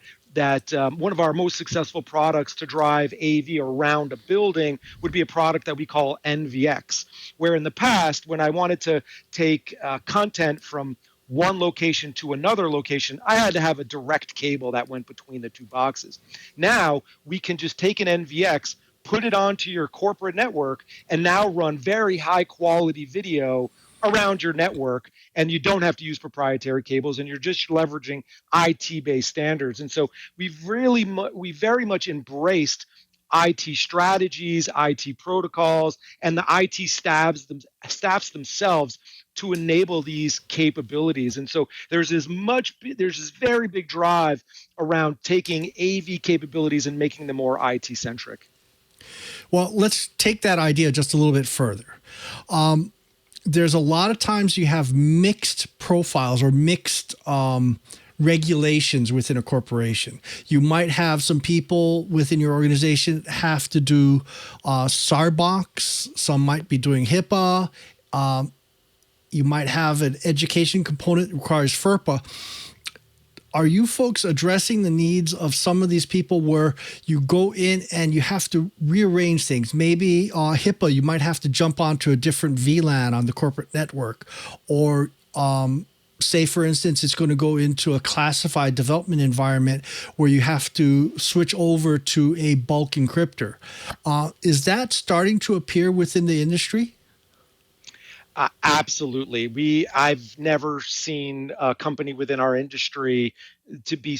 one of our most successful products to drive AV around a building would be a product that we call NVX, where in the past, when I wanted to take content from one location to another location, I had to have a direct cable that went between the two boxes. Now, we can just take an NVX, put it onto your corporate network, and now run very high quality video around your network, and you don't have to use proprietary cables, and you're just leveraging IT-based standards. And so we very much embraced IT strategies, IT protocols, and the IT staffs themselves to enable these capabilities. And so there's this very big drive around taking AV capabilities and making them more IT-centric. Well, let's take that idea just a little bit further. There's a lot of times you have mixed profiles or mixed regulations within a corporation. You might have some people within your organization have to do SARBOX. Some might be doing HIPAA. You might have an education component that requires FERPA. Are you folks addressing the needs of some of these people where you go in and you have to rearrange things? Maybe HIPAA, you might have to jump onto a different VLAN on the corporate network. Or say, for instance, it's going to go into a classified development environment where you have to switch over to a bulk encryptor. Is that starting to appear within the industry? Absolutely. I've never seen a company within our industry to be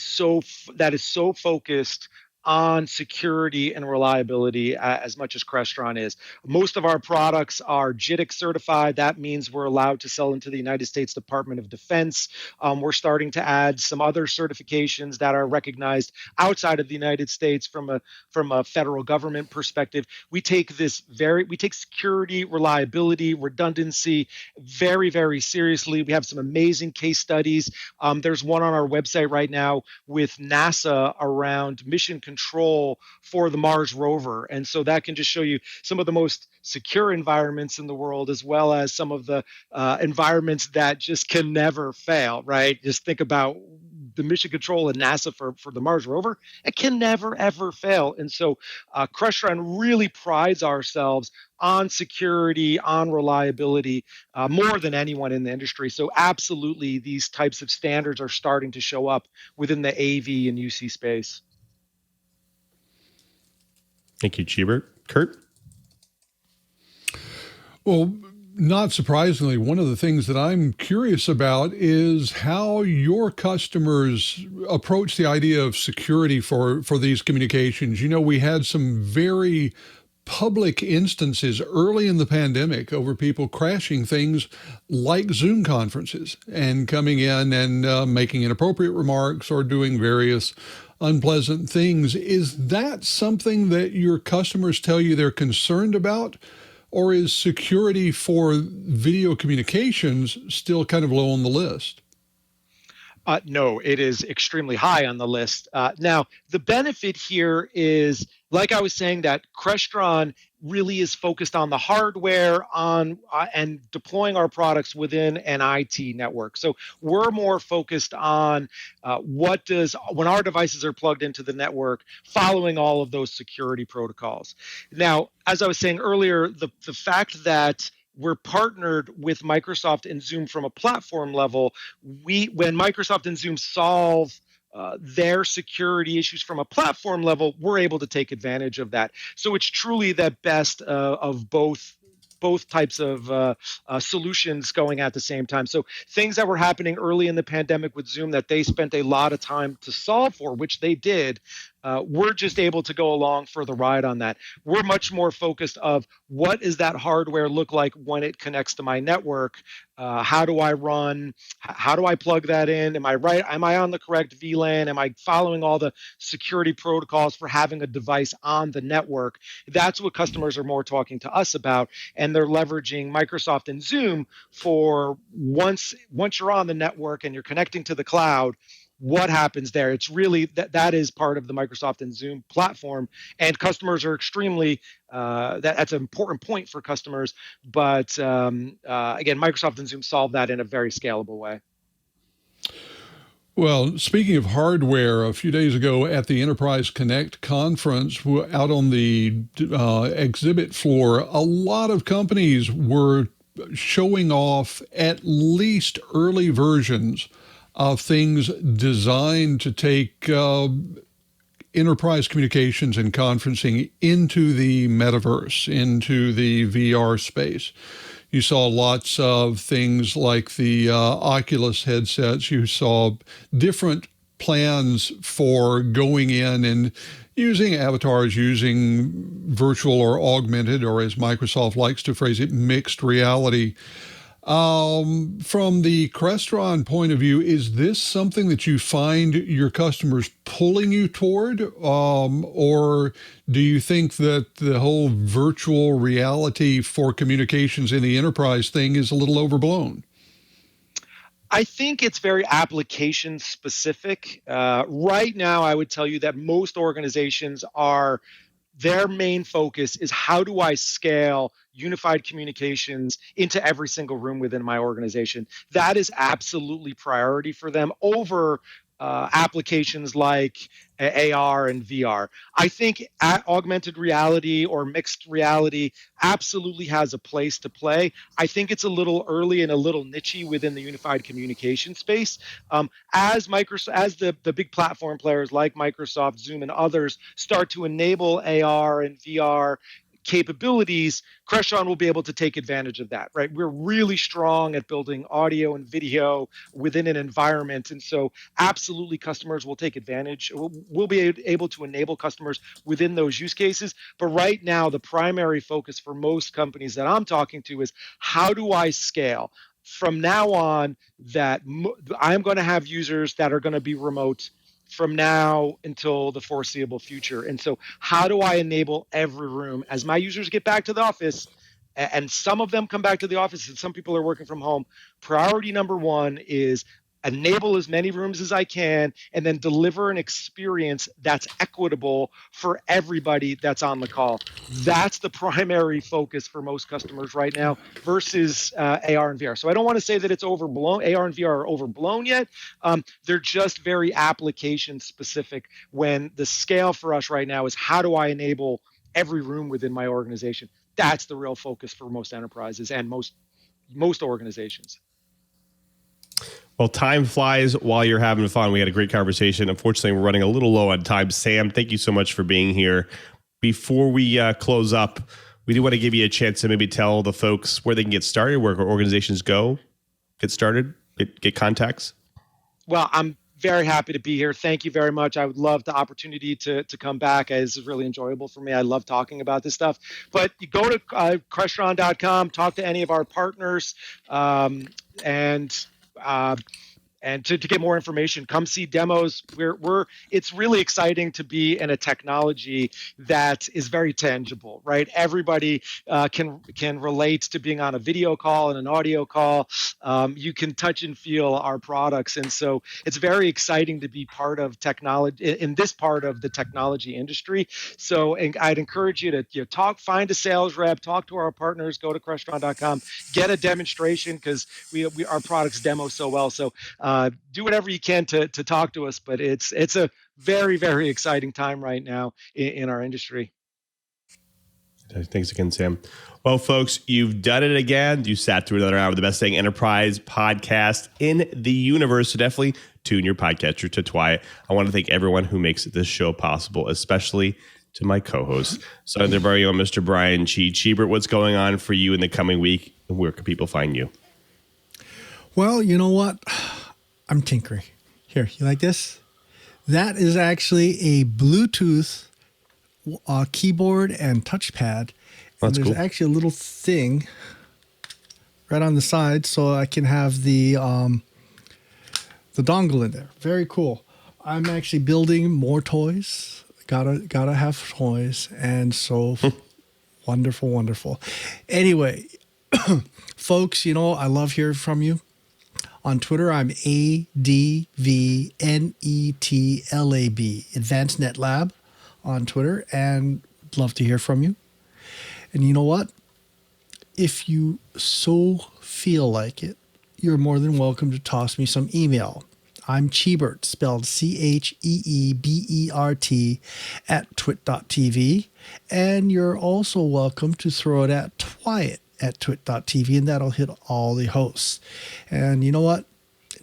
that is so focused on security and reliability as much as Crestron is. Most of our products are JITC certified. That means we're allowed to sell into the United States Department of Defense. We're starting to add some other certifications that are recognized outside of the United States from a federal government perspective. We take security, reliability, redundancy very, very seriously. We have some amazing case studies. There's one on our website right now with NASA around mission control for the Mars rover. And so that can just show you some of the most secure environments in the world, as well as some of the environments that just can never fail, right? Just think about the mission control in NASA for the Mars rover. It can never, ever fail. And so Crestron really prides ourselves on security, on reliability, more than anyone in the industry. So absolutely, these types of standards are starting to show up within the AV and UC space. Thank you, Chee. Curt? Well, not surprisingly, one of the things that I'm curious about is how your customers approach the idea of security for these communications. You know, we had some very public instances early in the pandemic over people crashing things like Zoom conferences and coming in and making inappropriate remarks or doing various unpleasant things. Is that something that your customers tell you they're concerned about? Or is security for video communications still kind of low on the list? No, it is extremely high on the list. Now, the benefit here is, like I was saying, that Crestron really is focused on the hardware and deploying our products within an IT network. So we're more focused on when our devices are plugged into the network, following all of those security protocols. Now, as I was saying earlier, the fact that we're partnered with Microsoft and Zoom from a platform level. When Microsoft and Zoom solve their security issues from a platform level, we're able to take advantage of that. So it's truly the best of both types of solutions going at the same time. So things that were happening early in the pandemic with Zoom that they spent a lot of time to solve for, which they did, we're just able to go along for the ride on that. We're much more focused of what does that hardware look like when it connects to my network? How do I run? How do I plug that in? Am I right? Am I on the correct VLAN? Am I following all the security protocols for having a device on the network? That's what customers are more talking to us about, and they're leveraging Microsoft and Zoom for once you're on the network and you're connecting to the cloud. What happens there? It's really that is part of the Microsoft and Zoom platform, and customers are extremely that's an important point for customers. But again, Microsoft and Zoom solve that in a very scalable way. Well, speaking of hardware, a few days ago at the Enterprise Connect conference out on the exhibit floor, a lot of companies were showing off at least early versions of things designed to take enterprise communications and conferencing into the metaverse, into the VR space. You saw lots of things like the Oculus headsets. You saw different plans for going in and using avatars, using virtual or augmented, or as Microsoft likes to phrase it, mixed reality. From the Crestron point of view, is this something that you find your customers pulling you toward? Or do you think that the whole virtual reality for communications in the enterprise thing is a little overblown? I think it's very application specific. Right now, I would tell you that most organizations their main focus is how do I scale unified communications into every single room within my organization. That is absolutely priority for them over applications like AR and VR. I think augmented reality or mixed reality absolutely has a place to play. I think it's a little early and a little niche within the unified communication space. As the big platform players like Microsoft, Zoom, and others start to enable AR and VR capabilities, Crestron will be able to take advantage of that, right? We're really strong at building audio and video within an environment. And so absolutely customers will take advantage. We'll be able to enable customers within those use cases. But right now, the primary focus for most companies that I'm talking to is how do I scale? From now on, that I'm going to have users that are going to be remote from now until the foreseeable future. And so how do I enable every room as my users get back to the office, and some of them come back to the office and some people are working from home? Priority number one is enable as many rooms as I can, and then deliver an experience that's equitable for everybody that's on the call. That's the primary focus for most customers right now versus AR and VR. So I don't want to say that it's overblown. AR and VR are overblown yet. They're just very application specific, when the scale for us right now is how do I enable every room within my organization? That's the real focus for most enterprises and most organizations. Well, time flies while you're having fun. We had a great conversation. Unfortunately, we're running a little low on time. Sam, thank you so much for being here. Before we close up, we do want to give you a chance to maybe tell the folks where they can get started, where organizations go, get started, get contacts. Well, I'm very happy to be here. Thank you very much. I would love the opportunity to come back. This is really enjoyable for me. I love talking about this stuff. But you go to Crestron.com, talk to any of our partners, and to get more information, come see demos. It's really exciting to be in a technology that is very tangible, right? Everybody can relate to being on a video call and an audio call. You can touch and feel our products, and so it's very exciting to be part of technology in this part of the technology industry. So, and I'd encourage you to find a sales rep, talk to our partners, go to Crestron.com, get a demonstration because our products demo so well. So. Do whatever you can to talk to us, but it's a very, very exciting time right now in our industry. Thanks again, Sam. Well, folks, you've done it again. You sat through another hour of the best dang enterprise podcast in the universe. So definitely tune your podcatcher to TWiT. I want to thank everyone who makes this show possible, especially to my co-hosts. So their very own Mr. Brian Chee. Cheebert, what's going on for you in the coming week, and where can people find you? Well, you know what? I'm tinkering. Here, you like this? That is actually a Bluetooth keyboard and touchpad. And there's cool. Actually a little thing right on the side so I can have the dongle in there. Very cool. I'm actually building more toys. Gotta have toys. And so wonderful, wonderful. Anyway, folks, I love hearing from you. On Twitter, I'm ADVNETLAB, Advanced Net Lab on Twitter, and love to hear from you. And you know what? If you so feel like it, you're more than welcome to toss me some email. I'm Cheebert, spelled CheeBert @twit.tv. And you're also welcome to throw it at TWiT @twit.tv, and that'll hit all the hosts. And you know what?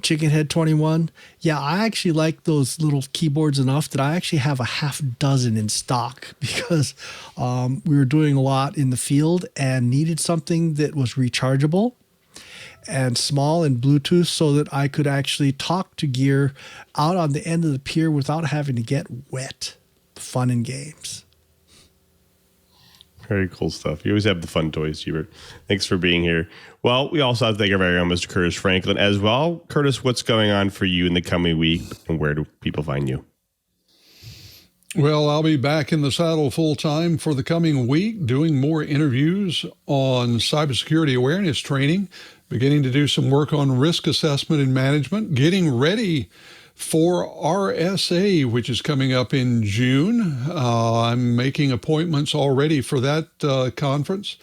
Chickenhead21, yeah, I actually like those little keyboards enough that I actually have a half dozen in stock because we were doing a lot in the field and needed something that was rechargeable and small and Bluetooth so that I could actually talk to gear out on the end of the pier without having to get wet. Fun and games. Very cool stuff. You always have the fun toys, Hubert. Thanks for being here. Well, we also have to thank our very own Mr. Curtis Franklin as well. Curtis, what's going on for you in the coming week, and where do people find you? Well, I'll be back in the saddle full time for the coming week, doing more interviews on cybersecurity awareness training, beginning to do some work on risk assessment and management, getting ready for RSA, which is coming up in June. I'm making appointments already for that conference.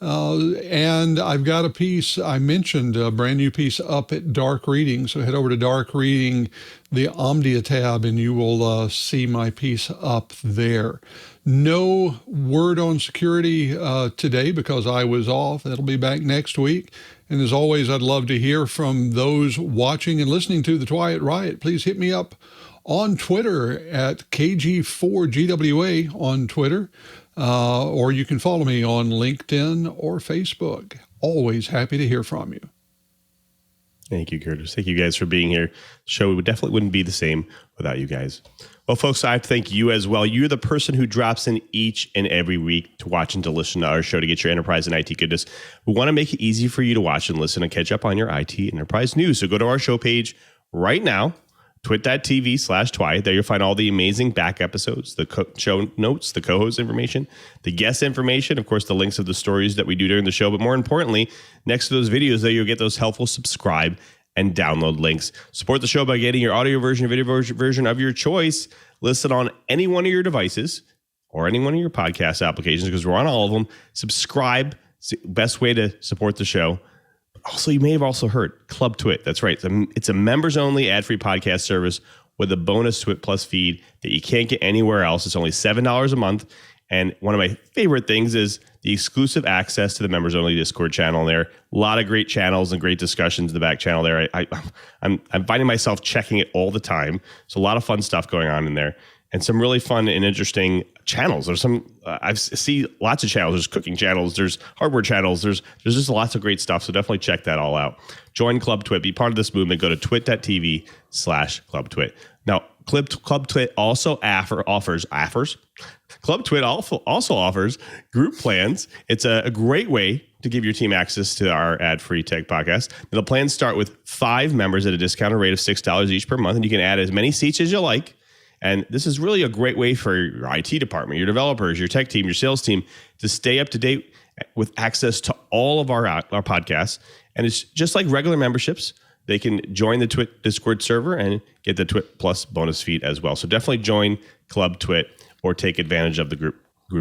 And I've got a piece, I mentioned a brand new piece up at Dark Reading. So head over to Dark Reading, the Omdia tab, and you will see my piece up there. No word on security today because I was off. That'll be back next week. And as always, I'd love to hear from those watching and listening to the TWiT Riot. Please hit me up on Twitter at KG4GWA on Twitter, or you can follow me on LinkedIn or Facebook. Always happy to hear from you. Thank you, Curtis. Thank you guys for being here. The show definitely wouldn't be the same without you guys. Well, folks, I have to thank you as well. You're the person who drops in each and every week to watch and to listen to our show to get your enterprise and IT goodness. We want to make it easy for you to watch and listen and catch up on your IT enterprise news. So go to our show page right now, twit.tv/TWiT. There you'll find all the amazing back episodes, the show notes, the co-host information, the guest information, of course, the links of the stories that we do during the show. But more importantly, next to those videos there, you'll get those helpful subscribe and download links. Support the show by getting your audio version, video version of your choice listed on any one of your devices or any one of your podcast applications, because we're on all of them. Subscribe. It's the best way to support the show. Also, you may have also heard Club TWiT. That's right. It's a members-only ad-free podcast service with a bonus TWiT Plus feed that you can't get anywhere else. It's only $7 a month. And one of my favorite things is the exclusive access to the members-only Discord channel there. A lot of great channels and great discussions in the back channel there. I'm finding myself checking it all the time. So a lot of fun stuff going on in there. and some really fun and interesting channels. There's some, I see lots of channels. There's cooking channels, there's hardware channels, there's just lots of great stuff. So definitely check that all out. Join Club TWiT, be part of this movement. Go to twit.tv/ClubTwit. Now, Club TWiT also offers Club TWiT also offers group plans. It's a great way to give your team access to our ad-free tech podcast. Now, the plans start with 5 members at a discounted rate of $6 each per month, and you can add as many seats as you like. And this is really a great way for your IT department, your developers, your tech team, your sales team to stay up to date with access to all of our podcasts. And it's just like regular memberships. They can join the TWiT Discord server and get the TWiT Plus bonus feed as well. So definitely join Club TWiT or take advantage of the group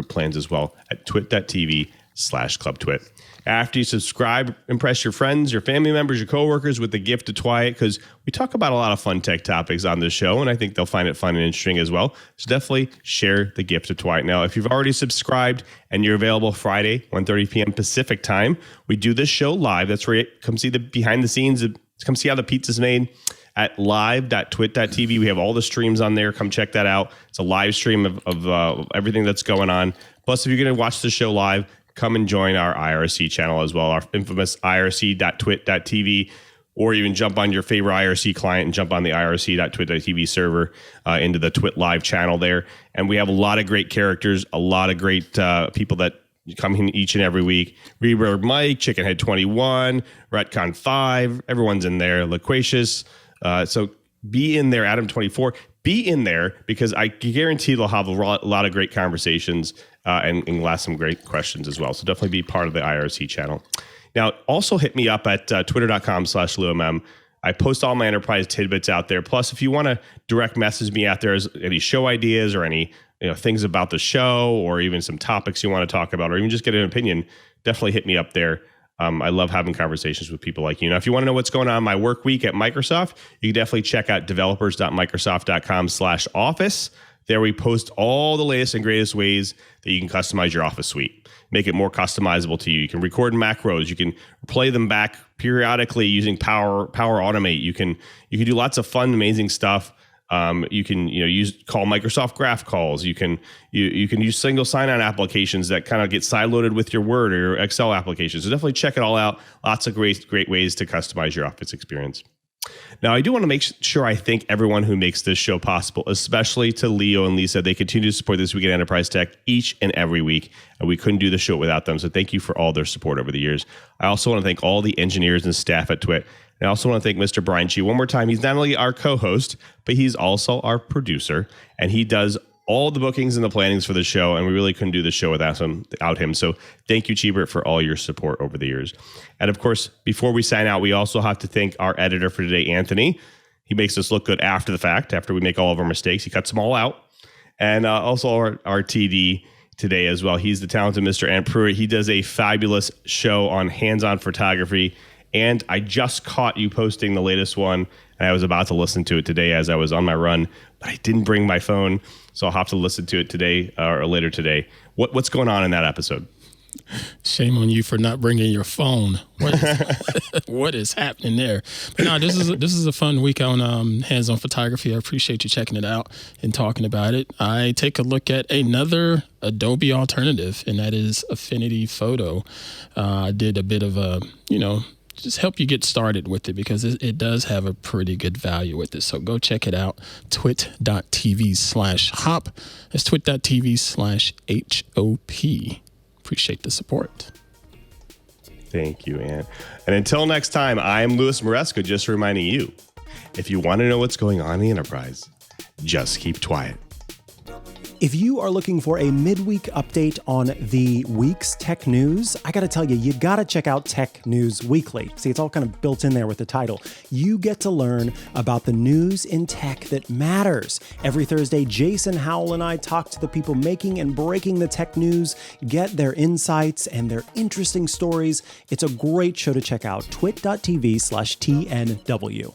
plans as well at twit.tv/ClubTwit. After you subscribe, impress your friends, your family members, your coworkers with the gift of TWiT, because we talk about a lot of fun tech topics on this show, and I think they'll find it fun and interesting as well. So definitely share the gift of TWiT. Now, if you've already subscribed and you're available Friday, 1:30 p.m. Pacific time, we do this show live. That's where you come see the behind the scenes, come see how the pizza's made at live.twit.tv. We have all the streams on there. Come check that out. It's a live stream of everything that's going on. Plus, if you're going to watch the show live, come and join our IRC channel as well, our infamous irc.twit.tv, or even jump on your favorite IRC client and jump on the irc.twit.tv server into the TWiT live channel there. And we have a lot of great characters, a lot of great people that come in each and every week. Reaver Mike, Chickenhead 21, Retcon 5, everyone's in there. Loquacious. So be in there, Adam 24. Be in there because I guarantee they'll have a lot of great conversations and ask some great questions as well. So definitely be part of the IRC channel. Now, also hit me up at twitter.com/LeoMem. I post all my enterprise tidbits out there. Plus, if you want to direct message me out there as any show ideas or any things about the show or even some topics you want to talk about or even just get an opinion, definitely hit me up there. I love having conversations with people like you. Now, if you want to know what's going on in my work week at Microsoft, you can definitely check out developers.microsoft.com/office. There we post all the latest and greatest ways that you can customize your Office suite, make it more customizable to you. You can record macros. You can play them back periodically using Power Automate. You can do lots of fun, amazing stuff. You can call Microsoft Graph calls. You can use single sign-on applications that kind of get sideloaded with your Word or your Excel applications. So definitely check it all out. Lots of great ways to customize your Office experience. Now, I do want to make sure I thank everyone who makes this show possible, especially to Leo and Lisa. They continue to support This Week in Enterprise Tech each and every week, and we couldn't do the show without them. So thank you for all their support over the years. I also want to thank all the engineers and staff at TWiT. And I also want to thank Mr. Brian Chee one more time. He's not only our co-host, but he's also our producer, and he does all the bookings and the plannings for the show, and we really couldn't do the show without him. So thank you, Chee, for all your support over the years. And of course, before we sign out, we also have to thank our editor for today, Anthony. He makes us look good after the fact, after we make all of our mistakes. He cuts them all out. And also our TD today as well. He's the talented Mr. Ant Pruitt. He does a fabulous show on hands-on photography. And I just caught you posting the latest one, and I was about to listen to it today as I was on my run, but I didn't bring my phone, so I'll have to listen to it today or later today. What's going on in that episode? Shame on you for not bringing your phone. What is happening there? But no, this is a fun week on hands-on photography. I appreciate you checking it out and talking about it. I take a look at another Adobe alternative, and that is Affinity Photo. I did a bit of a, just help you get started with it because it does have a pretty good value with it. So go check it out. twit.tv/hop. That's twit.tv/HOP. Appreciate the support. Thank you, Ann. And until next time, I'm Louis Maresca, just reminding you, if you want to know what's going on in the enterprise, just keep quiet. If you are looking for a midweek update on the week's tech news, I got to tell you, you got to check out Tech News Weekly. See, it's all kind of built in there with the title. You get to learn about the news in tech that matters. Every Thursday, Jason Howell and I talk to the people making and breaking the tech news, get their insights and their interesting stories. It's a great show to check out. twit.tv/TNW.